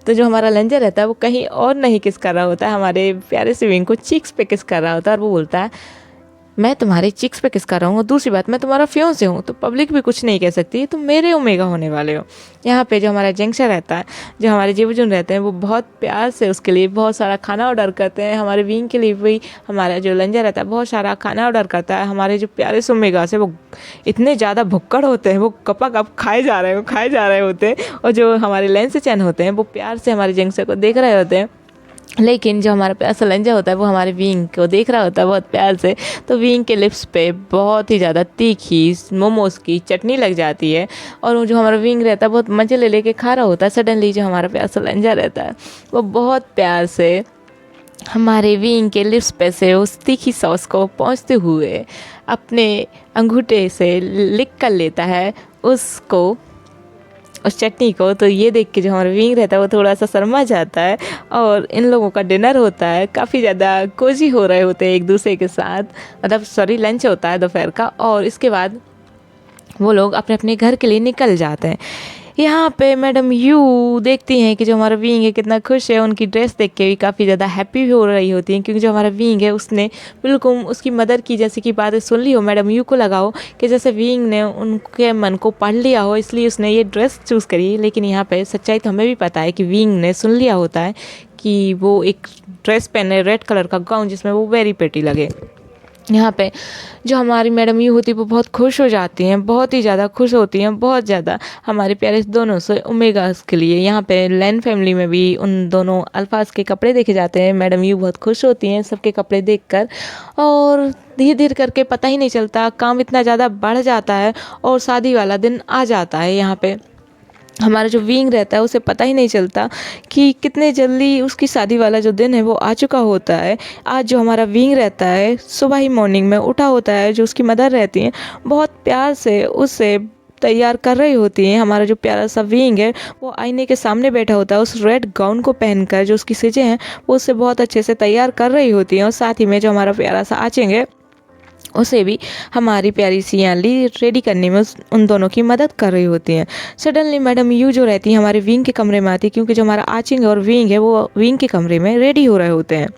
[SPEAKER 1] तो जो हमारा लंजा रहता है वो कहीं और नहीं किस कर रहा होता है, हमारे प्यारे से विंग को चिक्स पे किस कर रहा होता है और वो बोलता है मैं तुम्हारे चिक्स पे किस कर रहा हूँ, और दूसरी बात मैं तुम्हारा फियोंसे हूँ तो पब्लिक भी कुछ नहीं कह सकती, तुम मेरे ओमेगा होने वाले हो। यहाँ पे जो हमारा जेंगशा रहता है, जो हमारे जेबूजन रहते हैं वो बहुत प्यार से उसके लिए बहुत सारा खाना ऑर्डर करते हैं। हमारे विंग के लिए भी हमारा जो लंजा रहता है बहुत सारा खाना ऑर्डर करता है। हमारे जो प्यारे से ओमेगा से वो इतने ज़्यादा भुक्कड़ होते हैं, वो कपा कप खाए जा रहे होते हैं। और जो हमारे लेंस चैन होते हैं वो प्यार से हमारे जेंगशा को देख रहे होते हैं, लेकिन जो हमारा प्यार सा लंजा होता है वो हमारे विंग को देख रहा होता है बहुत प्यार से। तो विंग के लिप्स पे बहुत ही ज़्यादा तीखी मोमोज की चटनी लग जाती है और वो जो हमारा विंग रहता है बहुत मज़े ले लेके खा रहा होता है। सडनली जो हमारा प्यार सा लंजा रहता है वो बहुत प्यार से हमारे विंग के लिप्स पे से उस तीखी सॉस को पहुँचते हुए अपने अंगूठे से लिक कर लेता है उसको, उस चटनी को। तो ये देख के जो हमारा विंग रहता है वो थोड़ा सा शर्मा जाता है और इन लोगों का डिनर होता है, काफ़ी ज़्यादा कोजी हो रहे होते हैं एक दूसरे के साथ, मतलब सॉरी लंच होता है दोपहर का। और इसके बाद वो लोग अपने अपने घर के लिए निकल जाते हैं। यहाँ पे मैडम यू देखती हैं कि जो हमारा विंग है कितना खुश है, उनकी ड्रेस देख के भी काफ़ी ज़्यादा हैप्पी भी हो रही होती हैं, क्योंकि जो हमारा विंग है उसने बिल्कुल उसकी मदर की जैसे कि बातें सुन ली हो। मैडम यू को लगाओ कि जैसे विंग ने उनके मन को पढ़ लिया हो, इसलिए उसने ये ड्रेस चूज़ करी। लेकिन यहाँ पे सच्चाई तो हमें भी पता है कि विंग ने सुन लिया होता है कि वो एक ड्रेस पहने रेड कलर का गाउन जिसमें वो वेरी प्रिटी लगे। यहाँ पे जो हमारी मैडम यू होती है वो बहुत खुश हो जाती हैं, बहुत ही ज़्यादा खुश होती हैं, बहुत ज़्यादा हमारे प्यारे दोनों से ओमेगास के लिए। यहाँ पे लैन फैमिली में भी उन दोनों अल्फाज के कपड़े देखे जाते हैं। मैडम यू बहुत खुश होती हैं सबके कपड़े देखकर, और धीरे धीरे करके पता ही नहीं चलता काम इतना ज़्यादा बढ़ जाता है और शादी वाला दिन आ जाता है। यहाँ पे हमारा जो विंग रहता है उसे पता ही नहीं चलता कि कितने जल्दी उसकी शादी वाला जो दिन है वो आ चुका होता है। आज जो हमारा विंग रहता है सुबह ही मॉर्निंग में उठा होता है, जो उसकी मदर रहती हैं बहुत प्यार से उसे तैयार कर रही होती हैं। हमारा जो प्यारा सा विंग है वो आईने के सामने बैठा होता है उस रेड गाउन को पहनकर, जो उसकी सिजें हैं वो उससे बहुत अच्छे से तैयार कर रही होती हैं। और साथ ही में जो हमारा प्यारा सा आचेंग है उसे भी हमारी प्यारी सी याली रेडी करने में उन दोनों की मदद कर रही होती हैं। सडनली मैडम यू जो रहती है हमारे विंग के कमरे में आती है, क्योंकि जो हमारा आचिंग और विंग है वो विंग के कमरे में रेडी हो रहे होते हैं।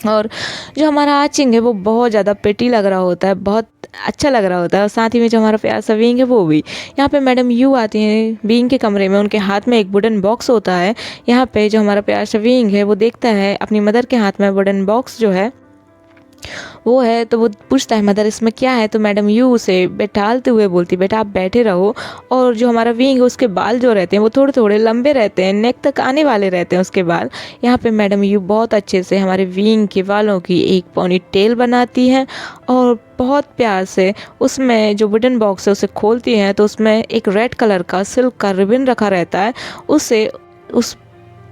[SPEAKER 1] और जो हमारा आचिंग है वो बहुत ज़्यादा प्रिटी लग रहा होता है, बहुत अच्छा लग रहा होता है, और साथ ही में जो हमारा प्यारा सा विंग है वो भी। यहाँ पे मैडम यू आती हैं विंग के कमरे में, उनके हाथ में एक वुडन बॉक्स होता है। यहाँ पे जो हमारा प्यारा सा विंग है वो देखता है अपनी मदर के हाथ में वुडन बॉक्स जो है वो है, तो वो पूछता है मदर इसमें क्या है। तो मैडम यू उसे बैठालते हुए बोलती बेटा आप बैठे रहो। और जो हमारा विंग है उसके बाल जो रहते हैं वो थोड़े थोड़े लंबे रहते हैं, नेक तक आने वाले रहते हैं उसके बाल। यहाँ पे मैडम यू बहुत अच्छे से हमारे विंग के बालों की एक पोनी टेल बनाती हैं और बहुत प्यार से उसमें जो वुडन बॉक्स है उसे खोलती हैं, तो उसमें एक रेड कलर का सिल्क का रिबन रखा रहता है। उसे उस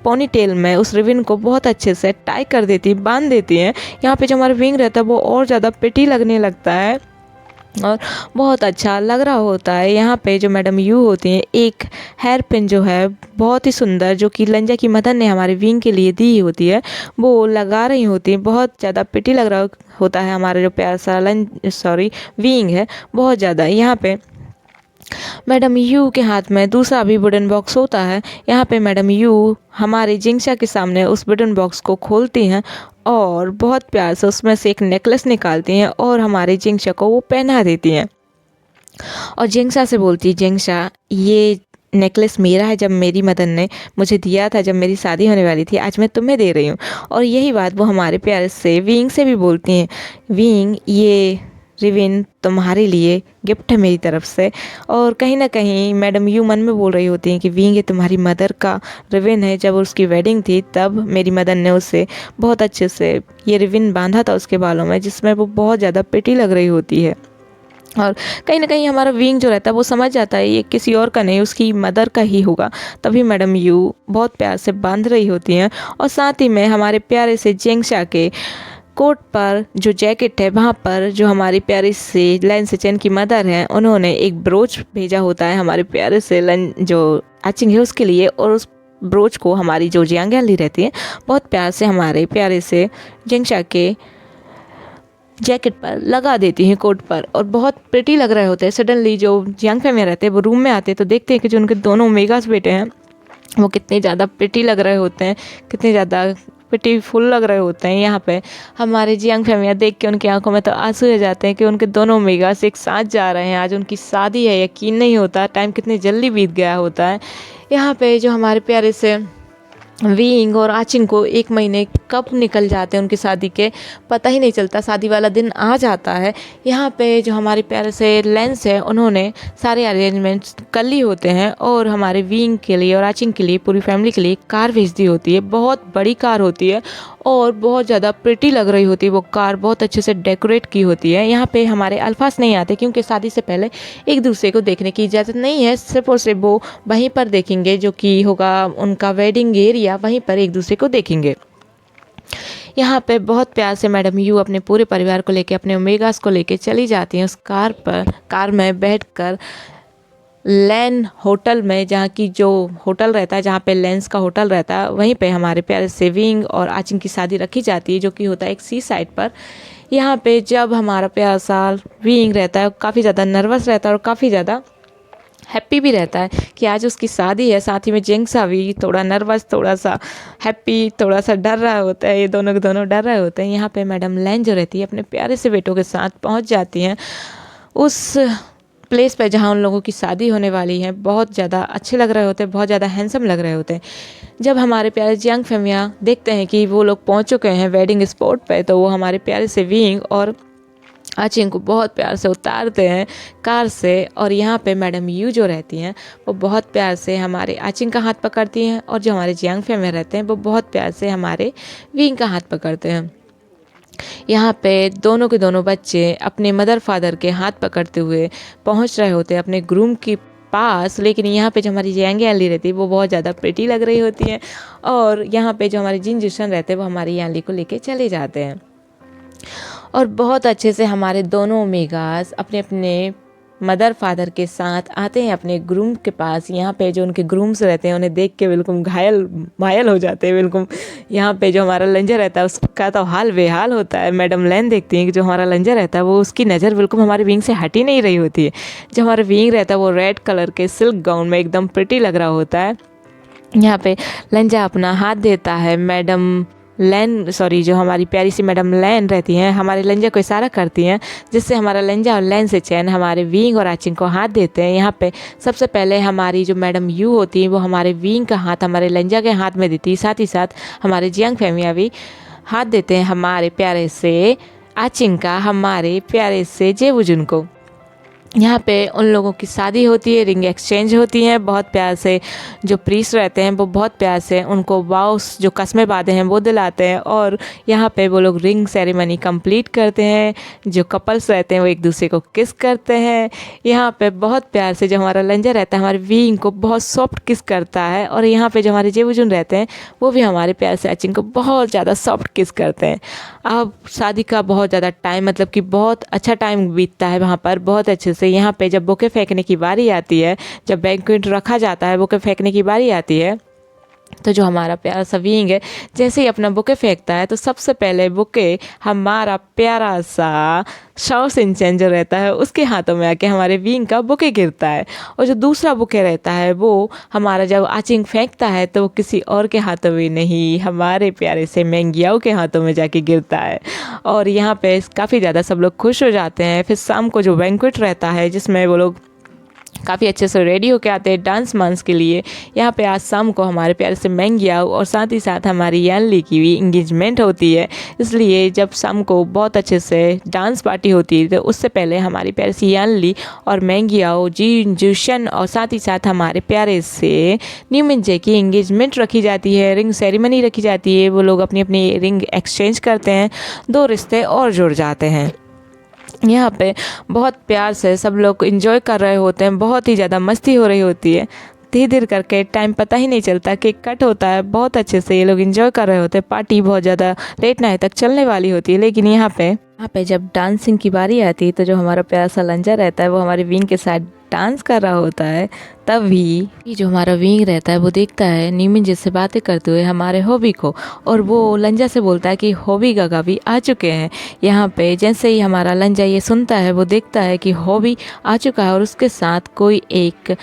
[SPEAKER 1] पोनी टेल में उस रिबन को बहुत अच्छे से टाई कर देती, बांध देती हैं। यहाँ पे जो हमारा विंग रहता है वो और ज़्यादा प्रिटी लगने लगता है और बहुत अच्छा लग रहा होता है। यहाँ पे जो मैडम यू होती हैं, एक हेयर पिन जो है बहुत ही सुंदर, जो कि लंजा की मदर ने हमारे विंग के लिए दी होती है, वो लगा रही होती हैं। बहुत ज़्यादा प्रिटी लग रहा होता है हमारा जो प्यारा सा विंग है, बहुत ज़्यादा। यहाँ पे मैडम यू के हाथ में दूसरा भी वुडन बॉक्स होता है। यहाँ पे मैडम यू हमारे जिंगशा के सामने उस वुडन बॉक्स को खोलती हैं और बहुत प्यार से उसमें से एक नेकलेस निकालती हैं और हमारे जिंगशा को वो पहना देती हैं और जिंगशा से बोलती है, जिंगशा ये नेकलेस मेरा है, जब मेरी मदर ने मुझे दिया था जब मेरी शादी होने वाली थी, आज मैं तुम्हें दे रही हूँ। और यही बात वो हमारे प्यारे से विंग से भी बोलती हैं, विंग ये रिविन तुम्हारे लिए गिफ्ट है मेरी तरफ से। और कहीं ना कहीं मैडम यू मन में बोल रही होती हैं कि विंग ये तुम्हारी मदर का रिविन है, जब उसकी वेडिंग थी तब मेरी मदर ने उसे बहुत अच्छे से ये रिविन बांधा था उसके बालों में, जिसमें वो बहुत ज़्यादा प्रिटी लग रही होती है। और कहीं ना कहीं हमारा विंग जो रहता है वो समझ जाता है ये किसी और का नहीं, उसकी मदर का ही होगा। तभी मैडम यू बहुत प्यार से बांध रही होती हैं और साथ ही में हमारे प्यारे से जिंगशा के कोट पर जो जैकेट है वहाँ पर जो हमारी प्यारी से लैन सेचन की मदर हैं, उन्होंने एक ब्रोच भेजा होता है हमारे प्यारे से जो आचिंग है उसके लिए। और उस ब्रोच को हमारी जो जियांग रहती है बहुत प्यार से हमारे प्यारे से जिंगशा के जैकेट पर लगा देती हैं, कोट पर, और बहुत प्रिटी लग रहे होते हैं। सडनली जो जियांग फैमिली रहते हैं वो रूम में आते हैं तो देखते हैं कि जो उनके दोनों ओमेगास बेटे हैं वो कितने ज़्यादा प्रिटी लग रहे होते हैं, कितने ज़्यादा ब्यूटीफुल लग रहे होते हैं। यहाँ पे हमारे जियांग फैमिली देख के उनकी आंखों में तो आंसू आ जाते हैं कि उनके दोनों ओमेगास एक साथ जा रहे हैं। आज उनकी शादी है, यकीन नहीं होता टाइम कितनी जल्दी बीत गया होता है। यहाँ पे जो हमारे प्यारे से विंग और आचिन को 1 महीने कब निकल जाते हैं उनकी शादी के पता ही नहीं चलता, शादी वाला दिन आ जाता है। यहाँ पे जो हमारे प्यारे से लेंस है उन्होंने सारे अरेंजमेंट्स कर लिए होते हैं और हमारे विंग के लिए और आचिन के लिए पूरी फैमिली के लिए कार भेज दी होती है। बहुत बड़ी कार होती है और बहुत ज़्यादा प्रिटी लग रही होती है वो कार, बहुत अच्छे से डेकोरेट की होती है। यहाँ पे हमारे अल्फाज नहीं आते क्योंकि शादी से पहले एक दूसरे को देखने की इजाज़त नहीं है, सिर्फ और सिर्फ वो वहीं पर देखेंगे जो कि होगा उनका वेडिंग एरिया, वहीं पर एक दूसरे को देखेंगे। यहाँ पे बहुत प्यार से मैडम यू अपने पूरे परिवार को लेके, अपने ओमेगास को लेके चली जाती हैं उस कार में बैठकर लैन होटल में, जहाँ की जो होटल रहता है, जहाँ पे लेंस का होटल रहता है, वहीं पे हमारे प्यारे से विंग और आचिन की शादी रखी जाती है, जो कि होता है एक सी साइड पर। यहाँ पे जब हमारा प्यारा सा विंग रहता है काफ़ी ज़्यादा नर्वस रहता है और काफ़ी ज़्यादा हैप्पी भी रहता है कि आज उसकी शादी है। साथ ही में जिंगशा भी थोड़ा नर्वस, थोड़ा सा हैप्पी, थोड़ा सा डर रहा होता है। ये दोनों के दोनों डर रहे होते हैं। यहाँ पे मैडम लैन जो रहती है अपने प्यारे से बेटों के साथ पहुँच जाती हैं उस प्लेस पे जहाँ उन लोगों की शादी होने वाली है। बहुत ज़्यादा अच्छे लग रहे होते हैं, बहुत ज़्यादा हैंडसम लग रहे होते हैं। जब हमारे प्यारे जियांग फैमिलियाँ देखते हैं कि वो लोग पहुँच चुके हैं वेडिंग स्पॉट पे, तो वो हमारे प्यारे से विंग और आचिंग को बहुत प्यार से उतारते हैं कार से। और यहाँ पे मैडम यू जो रहती हैं वो बहुत प्यार से हमारे आचिंग का हाथ पकड़ती हैं और जो हमारे जियांग फैमिली रहते हैं वो बहुत प्यार से हमारे विंग का हाथ पकड़ते हैं। यहाँ पे दोनों के दोनों बच्चे अपने मदर फादर के हाथ पकड़ते हुए पहुँच रहे होते हैं अपने ग्रूम के पास। लेकिन यहाँ पे जो हमारी जियांग याली रहती है वो बहुत ज़्यादा प्रिटी लग रही होती है और यहाँ पे जो हमारे जिन जुशन रहते हैं वो हमारी याली को लेके चले जाते हैं। और बहुत अच्छे से हमारे दोनों ओमेगास अपने अपने मदर फादर के साथ आते हैं अपने ग्रूम के पास। यहाँ पे जो उनके ग्रूम्स रहते हैं उन्हें देख के बिल्कुल मायल हो जाते हैं बिल्कुल। यहाँ पे जो हमारा लंजर रहता है उसका तो हाल बेहाल होता है। मैडम लैन देखती हैं कि जो हमारा लंजर रहता है वो उसकी नज़र बिल्कुल हमारे विंग से हट ही नहीं रही होती है। जो हमारा विंग रहता है वो रेड कलर के सिल्क गाउन में एकदम प्रिटी लग रहा होता है। यहाँ पे लंजा अपना हाथ देता है मैडम जो हमारी प्यारी सी मैडम लैन रहती हैं हमारे लंजा को इशारा करती हैं, जिससे हमारा लंजा और लैन से चैन हमारे विंग और आचिंग को हाथ देते हैं। यहाँ पे सबसे पहले हमारी जो मैडम यू होती हैं वो हमारे विंग का हाथ हमारे लंजा के हाथ में देती है। साथ ही साथ हमारे जियांग फैमिलियाँ भी हाथ देते हैं हमारे प्यारे से आचिंग का हमारे प्यारे से जेवुजुन को। यहाँ पे उन लोगों की शादी होती है, रिंग एक्सचेंज होती हैं बहुत प्यार से। जो प्रीस्ट रहते हैं वो बहुत प्यार से उनको वाउस जो कस्में बांधे हैं वो दिलाते हैं, और यहाँ पे वो लोग रिंग सेरेमनी कंप्लीट करते हैं। जो कपल्स रहते हैं वो एक दूसरे को किस करते हैं। यहाँ पे बहुत प्यार से जो हमारा लंजा रहता है हमारे विंग को बहुत सॉफ्ट किस करता है, और यहाँ पे जो हमारे जेबुजुन रहते हैं वो भी हमारे प्यार से अचिन को बहुत ज़्यादा सॉफ्ट किस करते हैं। अब शादी का बहुत ज़्यादा टाइम मतलब कि बहुत अच्छा टाइम बीतता है वहाँ पर बहुत अच्छे से। यहाँ पे जब बुके फेंकने की बारी आती है, जब बैंक्वेट रखा जाता है, बुके फेंकने की बारी आती है, तो जो हमारा प्यारा सा विंग है जैसे ही अपना बुके फेंकता है तो सबसे पहले बुके हमारा प्यारा सा शॉ सिंचन जो रहता है उसके हाथों में आके हमारे विंग का बुके गिरता है। और जो दूसरा बुके रहता है वो हमारा जब आचिंग फेंकता है तो वो किसी और के हाथों में नहीं, हमारे प्यारे से मैंगियाओ के हाथों में जाके गिरता है। और यहाँ पे काफ़ी ज़्यादा सब लोग खुश हो जाते हैं। फिर शाम को जो बैंक्वेट रहता है जिसमें वो लोग काफ़ी अच्छे से रेडी होके आते हैं डांस मांस के लिए। यहाँ पे आज शाम को हमारे प्यारे से मैंगियाओ और साथ ही साथ हमारी यानली की भी इंगेजमेंट होती है। इसलिए जब शाम को बहुत अच्छे से डांस पार्टी होती है तो उससे पहले हमारी प्यारी सी यानली और मैंगियाओ जी जूशन और साथ ही साथ हमारे प्यारे से न्यूमिनजे की इंगेजमेंट रखी जाती है, रिंग सेरेमनी रखी जाती है। वो लोग अपनी अपनी रिंग एक्सचेंज करते हैं, दो रिश्ते और जुड़ जाते हैं। यहाँ पे बहुत प्यार से सब लोग एंजॉय कर रहे होते हैं, बहुत ही ज़्यादा मस्ती हो रही होती है। धीरे धीरे करके टाइम पता ही नहीं चलता, केक कट होता है, बहुत अच्छे से ये लोग एंजॉय कर रहे होते हैं। पार्टी बहुत ज़्यादा लेट नाइट तक चलने वाली होती है। लेकिन यहाँ पे जब डांसिंग की बारी आती है तो जो हमारा प्यारा सा लंजा रहता है वो हमारे विंग के साथ डांस कर रहा होता है। तभी जो हमारा विंग रहता है वो देखता है नीमिन जी से बातें करते हुए हमारे हॉबी को, और वो लंजा से बोलता है कि हॉबी गागा भी आ चुके हैं। यहाँ पे जैसे ही हमारा लंजा ये सुनता है वो देखता है कि हॉबी आ चुका है और उसके साथ कोई एक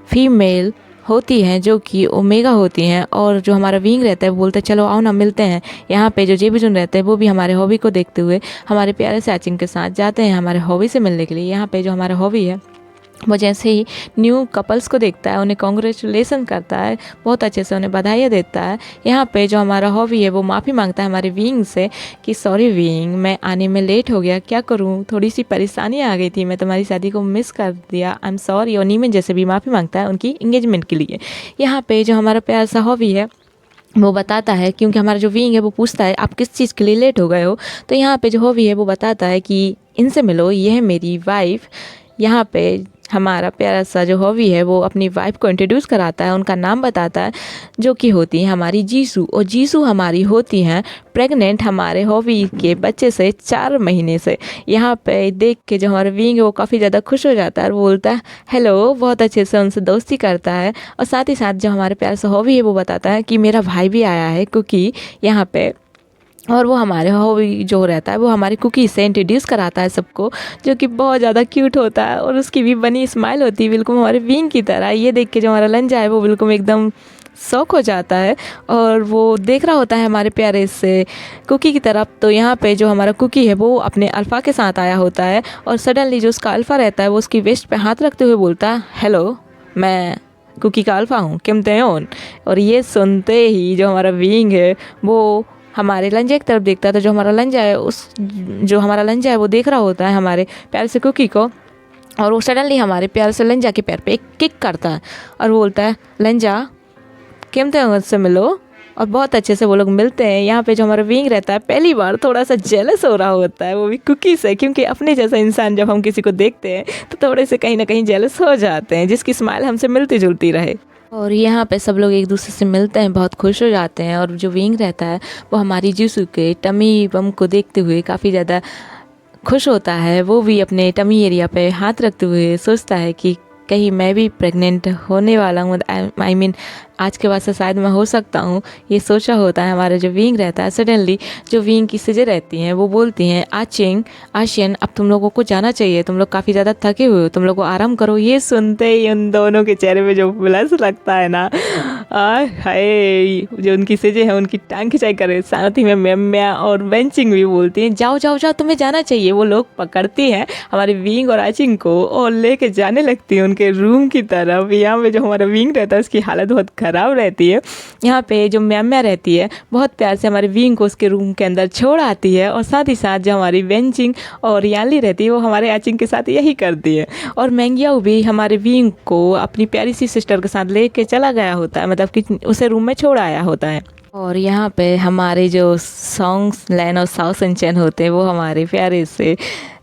[SPEAKER 1] फीमेल होती हैं जो कि ओमेगा होती हैं। और जो हमारा विंग रहता है वो बोलता है चलो आओ ना मिलते हैं। यहाँ पे जो जेबुजुन रहते हैं वो भी हमारे हॉबी को देखते हुए हमारे प्यारे से आचिंग के साथ जाते हैं हमारे हॉबी से मिलने के लिए। यहाँ पे जो हमारा हॉबी है वो जैसे ही न्यू कपल्स को देखता है उन्हें कॉन्ग्रेचुलेसन करता है, बहुत अच्छे से उन्हें बधाइयाँ देता है। यहाँ पे जो हमारा हॉबी है वो माफ़ी मांगता है हमारे विंग से कि सॉरी विंग, मैं आने में लेट हो गया, क्या करूँ, थोड़ी सी परेशानी आ गई थी, मैं तुम्हारी शादी को मिस कर दिया, आई एम सॉरी। और नीमन जैसे भी माफ़ी मांगता है उनकी इंगेजमेंट के लिए। यहाँ पे जो हमारा प्यारा सा हॉबी है वो बताता है, क्योंकि हमारा जो विंग है वो पूछता है आप किस चीज़ के लिए लेट हो गए हो, तो यहाँ पे जो हॉबी है वो बताता है कि इनसे मिलो, ये है मेरी वाइफ। यहाँ पे हमारा प्यारा सा जो हॉबी है वो अपनी वाइफ को इंट्रोड्यूस कराता है, उनका नाम बताता है जो कि होती है हमारी जीसू। और जीसू हमारी होती हैं प्रेग्नेंट हमारे हॉबी के बच्चे से 4 महीने से। यहाँ पे देख के जो हमारा विंग है वो काफ़ी ज़्यादा खुश हो जाता है और बोलता है हेलो, बहुत अच्छे से उनसे दोस्ती करता है। और साथ ही साथ जो हमारे प्यारा सा हॉबी है वो बताता है कि मेरा भाई भी आया है कुकी यहाँ पे, और वो हमारे हॉबी जो रहता है वो हमारी कुकी से इंट्रोड्यूस कराता है सबको, जो कि बहुत ज़्यादा क्यूट होता है और उसकी भी बनी स्माइल होती है बिल्कुल हमारे विंग की तरह। ये देख के जो हमारा लंजा है वो बिल्कुल एकदम शौक हो जाता है और वो देख रहा होता है हमारे प्यारे से कुकी की तरफ। तो यहाँ पे जो हमारा कुकी है वो अपने अल्फ़ा के साथ आया होता है और सडनली जो उसका अल्फ़ा रहता है वो उसकी वेस्ट पे हाथ रखते हुए बोलता है हेलो, मैं कुकी का अल्फ़ा हूँ, किम तेयोन। और ये सुनते ही जो हमारा विंग है वो हमारे लंजे की तरफ देखता है। तो जो हमारा लंजा है वो देख रहा होता है हमारे प्यारे से कुकी को, और वो सडनली हमारे प्यारे से लंजा के पैर पे एक किक करता है और बोलता है लंजा किम तेयोन से मिलो। और बहुत अच्छे से वो लोग मिलते हैं। यहाँ पे जो हमारा विंग रहता है पहली बार थोड़ा सा जेलस हो रहा होता है, वो भी कुकी से, क्योंकि अपने जैसा इंसान जब हम किसी को देखते हैं तो थोड़े से कहीं ना कहीं जेलस हो जाते हैं जिसकी स्माइल हमसे मिलती जुलती रहे। और यहाँ पे सब लोग एक दूसरे से मिलते हैं, बहुत खुश हो जाते हैं। और जो विंग रहता है वो हमारी जीसू के टमी बम को देखते हुए काफ़ी ज़्यादा खुश होता है। वो भी अपने टमी एरिया पे हाथ रखते हुए सोचता है कि कहीं मैं भी प्रेग्नेंट होने वाला हूँ, आई मीन आज के बाद से शायद मैं हो सकता हूँ, ये सोचा होता है हमारा जो विंग रहता है। सडनली जो विंग की सिजे रहती हैं वो बोलती हैं आशियन, अब तुम लोगों को जाना चाहिए, तुम लोग काफ़ी ज़्यादा थके हुए हो, तुम लोग को आराम करो। ये सुनते ही उन दोनों के चेहरे पे जो ब्लश लगता है ना, हाय, जो उनकी सिजे हैं उनकी टांग खिंचाई करे, साथ ही में मेम्या और बेंचिंग भी बोलती हैं जाओ जाओ जाओ तुम्हें जाना चाहिए। वो लोग पकड़ती हैं हमारे विंग और आचिंग को और लेके जाने लगती हैं उनके रूम की तरफ। यहाँ पे जो हमारा विंग रहता है उसकी हालत बहुत ख़राब रहती है। यहाँ पे जो म्याम्या रहती है बहुत प्यार से हमारे विंग को उसके रूम के अंदर छोड़ आती है, और साथ ही साथ जो हमारी वेंचिंग और याली रहती है वो हमारे आचिंग के साथ यही करती है। और मैंग्याओ भी हमारे विंग को अपनी प्यारी सी सिस्टर के साथ लेके चला गया होता है, मतलब कि उसे रूम में छोड़ आया होता है। और यहाँ पे हमारे जो सॉन्ग्स लैन और साओ सिनचैन होते हैं वो हमारे प्यारे से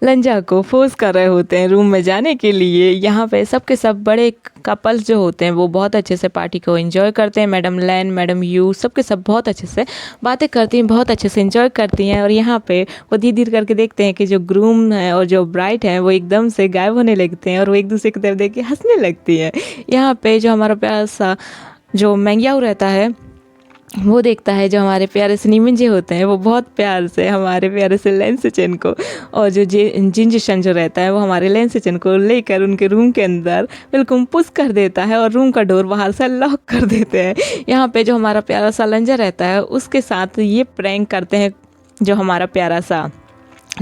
[SPEAKER 1] लंजा को फोर्स कर रहे होते हैं रूम में जाने के लिए। यहाँ पे सब के सब बड़े कपल्स जो होते हैं वो बहुत अच्छे से पार्टी को एंजॉय करते हैं। मैडम लैन, मैडम यू, सब के सब बहुत अच्छे से बातें करती हैं, बहुत अच्छे से एंजॉय करती हैं। और यहाँ पे वो धीरे धीरे करके देखते हैं कि जो ग्रूम है और जो ब्राइड है वो एकदम से गायब होने लगते हैं, और वो एक दूसरे की तरफ देख के हंसने लगती है। यहाँ पे जो हमारा प्यारा सा जो मैंग्याओ रहता है वो देखता है जो हमारे प्यारे से नीमिंजे होते हैं वो बहुत प्यार से हमारे प्यारे से लेंसचन को, और जो जिंजिशन जो रहता है वो हमारे लेंसचन को लेकर उनके रूम के अंदर बिल्कुल पुश कर देता है और रूम का डोर बाहर से लॉक कर देते हैं। यहाँ पे जो हमारा प्यारा सा लंजा रहता है उसके साथ ये प्रैंक करते हैं जो हमारा प्यारा सा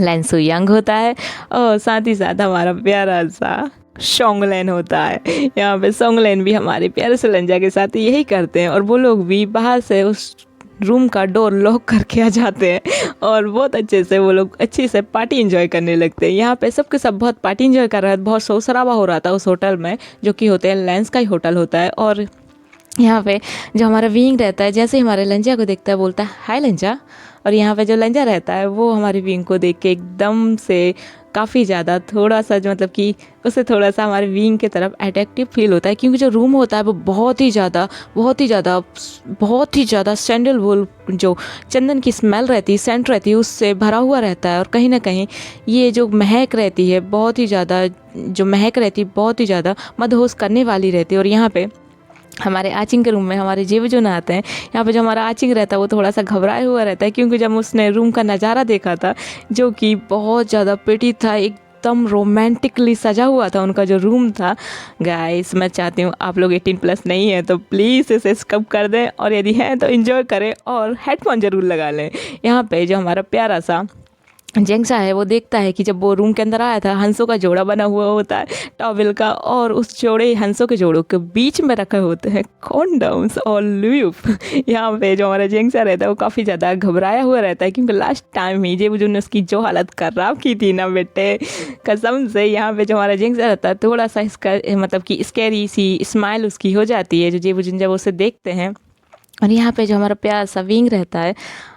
[SPEAKER 1] लेंसू यंग होता है, और साथ ही साथ हमारा प्यारा सा सोंगलैन होता है। यहाँ पे सोंगलैन भी हमारे प्यारे से लंजा के साथ यही करते हैं, और वो लोग भी बाहर से उस रूम का डोर लॉक करके आ जाते हैं, और बहुत अच्छे से वो लोग अच्छे से पार्टी एंजॉय करने लगते हैं। यहाँ पे सबके सब बहुत पार्टी एंजॉय कर रहे हैं, बहुत शोर शराबा हो रहा था उस होटल में, जो कि होते हैं लेंस का ही होटल होता है। और यहाँ पे जो हमारा विंग रहता है जैसे ही हमारे लंजा को देखता है बोलता है हाय लंजा, और यहाँ पे जो लंजा रहता है वो हमारी विंग को देख के एकदम से काफ़ी ज़्यादा थोड़ा सा जो मतलब कि उसे थोड़ा सा हमारे विंग की तरफ अट्रैक्टिव फील होता है, क्योंकि जो रूम होता है वो बहुत ही ज़्यादा सैंडलवुड जो चंदन की स्मेल रहती है, सेंट रहती है, उससे भरा हुआ रहता है। और कहीं ना कहीं ये जो महक रहती है बहुत ही ज़्यादा मदहोश करने वाली रहती है। और यहाँ पे हमारे आचिंग के रूम में हमारे जेवजुन आते हैं। यहाँ पे जो हमारा आचिंग रहता है वो थोड़ा सा घबराया हुआ रहता है, क्योंकि जब उसने रूम का नज़ारा देखा था जो कि बहुत ज़्यादा प्रिटी था, एकदम रोमांटिकली सजा हुआ था उनका जो रूम था। गाइस मैं चाहती हूँ आप लोग 18+ नहीं है तो प्लीज़ इसे स्किप कर दें, और यदि हैं तो एंजॉय करें और हेडफोन ज़रूर लगा लें। यहाँ पे जो हमारा प्यारा सा जेंगसा है वो देखता है कि जब वो रूम के अंदर आया था हंसों का जोड़ा बना हुआ होता है टॉवेल का, और उस हंसों के जोड़ों के बीच में रखे होते हैं कॉन्डम्स और लूप। यहाँ पे जो हमारा जेंगसा रहता है वो काफ़ी ज़्यादा घबराया हुआ रहता है, क्योंकि लास्ट टाइम ही जेबुजुन ने उसकी जो हालत खराब की थी ना बेटे, कसम से। यहाँ पे जो हमारा जेंगसा रहता है थोड़ा सा इसका मतलब कि स्कैरी सी स्माइल उसकी हो जाती है जो जेबुजुन जब उसे देखते हैं। और यहाँ पे जो हमारा प्यारा सा विंग रहता है,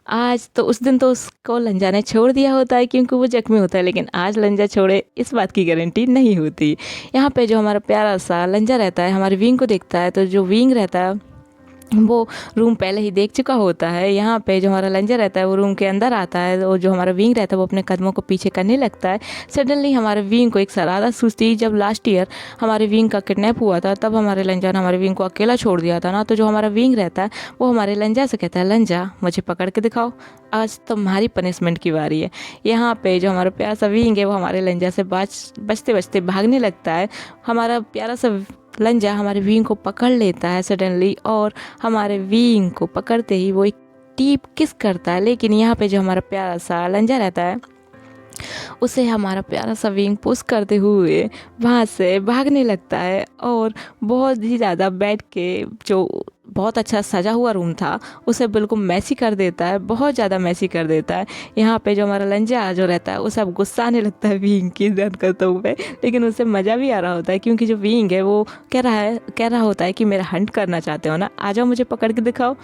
[SPEAKER 1] आज तो उस दिन तो उसको लंजा ने छोड़ दिया होता है क्योंकि वो जख्मी होता है, लेकिन आज लंजा छोड़े इस बात की गारंटी नहीं होती। यहाँ पे जो हमारा प्यारा सा लंजा रहता है हमारे विंग को देखता है, तो जो विंग रहता है वो रूम पहले ही देख चुका होता है। यहाँ पे जो हमारा लंजा रहता है वो रूम के अंदर आता है, और जो हमारा विंग रहता है वो अपने कदमों को पीछे करने लगता है। सडनली हमारे विंग को एक शरारत सूझती, जब लास्ट ईयर हमारे विंग का किडनैप हुआ था तब हमारे लंजा ने हमारे विंग को अकेला छोड़ दिया था ना, तो जो हमारा विंग रहता है वो हमारे लंजा से कहता है लंजा मुझे पकड़ के दिखाओ, आज तुम्हारी पनिशमेंट की बारी है। यहाँ पे जो हमारा प्यारा सा विंग है वो हमारे लंजा से बचते बचते भागने लगता है। हमारा प्यारा सा लंजा हमारे विंग को पकड़ लेता है सडनली, और हमारे विंग को पकड़ते ही वो एक डीप किस करता है। लेकिन यहाँ पे जो हमारा प्यारा सा लंजा रहता है उसे हमारा प्यारा सा विंग पुश करते हुए वहाँ से भागने लगता है, और बहुत ही ज़्यादा बैठ के जो बहुत अच्छा सजा हुआ रूम था उसे बिल्कुल मैसी कर देता है, बहुत ज़्यादा मैसी कर देता है। यहाँ पे जो हमारा लंजा जो रहता है उसे अब गुस्सा आने लगता है विंग की हरकतों पे, लेकिन उसे मज़ा भी आ रहा होता है, क्योंकि जो विंग है वो कह रहा होता है कि मेरा हंट करना चाहते हो ना, आ जाओ मुझे पकड़ के दिखाओ।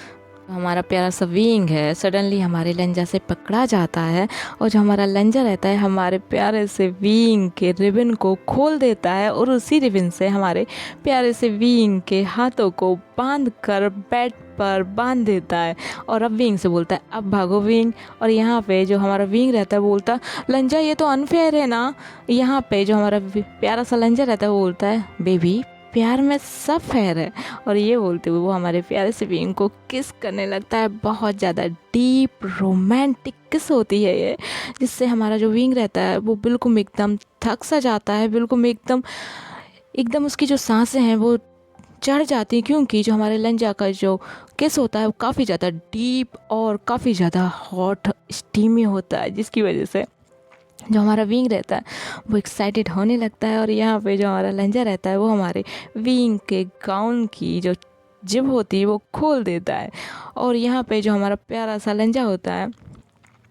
[SPEAKER 1] हमारा प्यारा सा विंग है सडनली हमारे लंजा से पकड़ा जाता है, और जो हमारा लंजा रहता है हमारे प्यारे से विंग के रिबन को खोल देता है, और उसी रिबन से हमारे प्यारे से विंग के हाथों को बांध कर बेड पर बांध देता है, और अब विंग से बोलता है अब भागो विंग। और यहाँ पे जो हमारा विंग रहता है बोलता है लंजा ये तो अनफेयर है ना। यहाँ पे जो हमारा प्यारा सा लंजा रहता है वो बोलता है बेबी प्यार में सब फेयर है, और ये बोलते हुए वो हमारे प्यारे से विंग को किस करने लगता है। बहुत ज़्यादा डीप रोमांटिक किस होती है ये, जिससे हमारा जो विंग रहता है वो बिल्कुल एकदम थक सा जाता है, बिल्कुल एकदम उसकी जो सांसें हैं वो चढ़ जाती हैं, क्योंकि जो हमारे लंजा का जो किस होता है वो काफ़ी ज़्यादा डीप और काफ़ी ज़्यादा हॉट स्टीमी होता है, जिसकी वजह से जो हमारा विंग रहता है वो एक्साइटेड होने लगता है। और यहाँ पे जो हमारा लंजा रहता है वो हमारे विंग के गाउन की जो जिब होती है वो खोल देता है। और यहाँ पे जो हमारा प्यारा सा लंजा होता है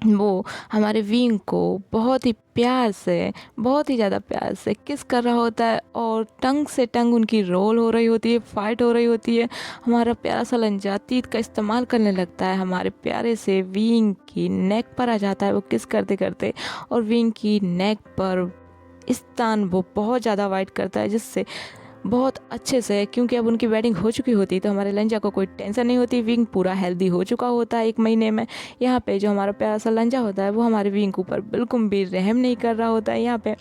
[SPEAKER 1] वो हमारे विंग को बहुत ही प्यार से, बहुत ही ज़्यादा प्यार से किस कर रहा होता है और टंग से टंग उनकी रोल हो रही होती है, फाइट हो रही होती है। हमारा प्यारा सा लंजा तीर का इस्तेमाल करने लगता है, हमारे प्यारे से विंग की नेक पर आ जाता है वो किस करते करते, और विंग की नेक पर स्थान वो बहुत ज़्यादा वाइट करता है, जिससे बहुत अच्छे से, क्योंकि अब उनकी वेडिंग हो चुकी होती तो हमारे लंजा को कोई टेंशन नहीं होती, विंग पूरा हेल्दी हो चुका होता है 1 महीने में। यहाँ पे जो हमारा प्यारा सा लंजा होता है वो हमारे विंग के ऊपर बिल्कुल भी रहम नहीं कर रहा होता है। यहाँ पे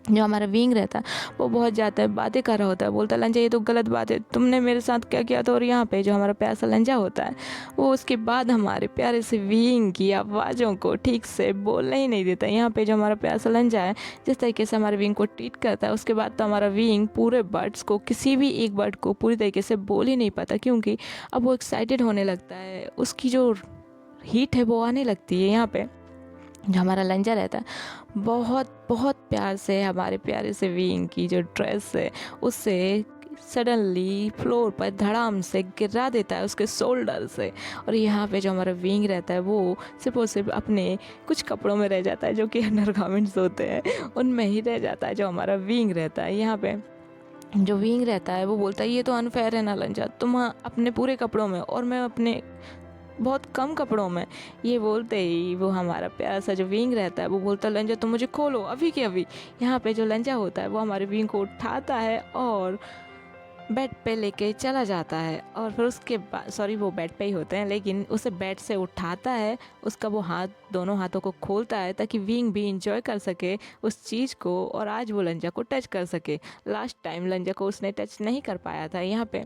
[SPEAKER 1] जो हमारा विंग रहता है वो बहुत ज़्यादा बातें कर रहा होता है, बोलता है लंजा ये तो गलत बात है, तुमने मेरे साथ क्या किया था। और यहाँ पे जो हमारा प्यारा सा लंजा होता है वो उसके बाद हमारे प्यारे से विंग की आवाज़ों को ठीक से बोलने ही नहीं देता। यहाँ पे जो हमारा प्यारा सा लंजा है जिस तरीके से हमारे विंग को ट्रीट करता है, उसके बाद तो हमारा विंग पूरे बर्ड्स को, किसी भी एक बर्ड को पूरी तरीके से बोल ही नहीं पाता, क्योंकि अब वो एक्साइटेड होने लगता है, उसकी जो हीट है वो आने लगती है। यहाँ पे जो हमारा लंजा रहता है बहुत बहुत प्यार से हमारे प्यारे से विंग की जो ड्रेस है उससे सडनली फ्लोर पर धड़ाम से गिरा देता है उसके शोल्डर से। और यहाँ पे जो हमारा विंग रहता है वो सिर्फ और सिर्फ अपने कुछ कपड़ों में रह जाता है, जो कि अंडर गारमेंट्स होते हैं उनमें ही रह जाता है जो हमारा विंग रहता है। यहाँ पे जो विंग रहता है वो बोलता है ये तो अनफेयर है ना लंजा, तुम अपने पूरे कपड़ों में और मैं अपने बहुत कम कपड़ों में। ये बोलते ही वो हमारा प्यारा सा जो विंग रहता है वो बोलता है लंजा तुम मुझे खोलो अभी के अभी। यहाँ पे जो लंजा होता है वो हमारे विंग को उठाता है और बेड पे लेके चला जाता है। और फिर उसके बाद, सॉरी वो बेड पे ही होते हैं, लेकिन उसे बेड से उठाता है, उसका वो हाथ, दोनों हाथों को खोलता है ताकि विंग भी इंजॉय कर सके उस चीज़ को, और आज वो लंजा को टच कर सके। लास्ट टाइम लंजा को उसने टच नहीं कर पाया था। यहाँ पे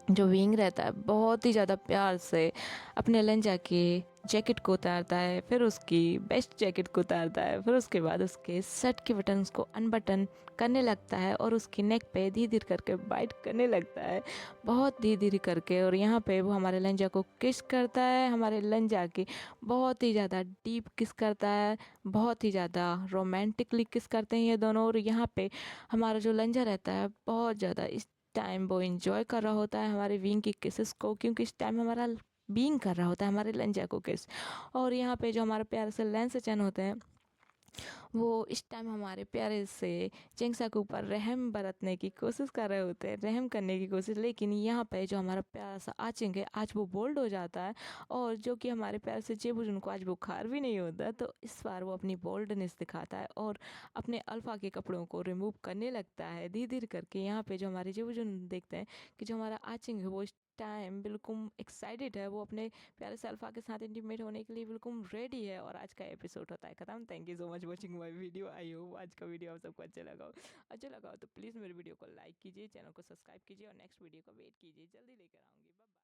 [SPEAKER 1] जो विंग रहता है बहुत ही ज़्यादा प्यार से अपने लंजा के जैकेट को उतारता है, फिर उसकी बेस्ट जैकेट को उतारता है, फिर उसके बाद उसके शर्ट के बटन्स को अनबटन करने लगता है और उसकी नेक पे धीरे धीरे करके बाइट करने लगता है, बहुत धीरे धीरे करके। और यहाँ पे वो हमारे लंजा को किस करता है, हमारे लंजा की बहुत ही ज़्यादा डीप किस करता है, बहुत ही ज़्यादा रोमांटिकली किस करते हैं ये दोनों। और यहाँ पे हमारा जो लंजा रहता है बहुत ज़्यादा इस टाइम वो इंजॉय कर रहा होता है हमारे विंग की किसेस को, क्योंकि इस टाइम हमारा बीइंग कर रहा होता है हमारे लंजा को किस। और यहाँ पे जो हमारे प्यारे से लेंस चैन होते हैं वो इस टाइम हमारे प्यारे से चिंगसा के ऊपर रहम बरतने की कोशिश कर रहे होते हैं, रहम करने की कोशिश। लेकिन यहाँ पे जो हमारा प्यारा सा आचिंग है आज वो बोल्ड हो जाता है, और जो कि हमारे प्यारे से जेबुज उनको आज बुखार भी नहीं होता, तो इस बार वो अपनी बोल्डनेस दिखाता है और अपने अल्फ़ा के कपड़ों को रिमूव करने लगता है धीरे धीरे करके। यहाँ पे जो हमारे जेबुज देखते हैं कि जो हमारा आचिंग है वो इस टाइम बिल्कुल एक्साइटेड है, वो अपने प्यारे से अल्फा के साथ इंटीमेट होने के लिए बिल्कुल रेडी है। और आज का एपिसोड होता है खत्म। Thank you so much watching my video. I hope आज का वीडियो आप सबको अच्छा लगा हो तो प्लीज़ मेरे वीडियो को लाइक कीजिए, चैनल को सब्सक्राइब कीजिए और नेक्स्ट वीडियो का वेट कीजिए, जल्दी लेकर आऊँगी।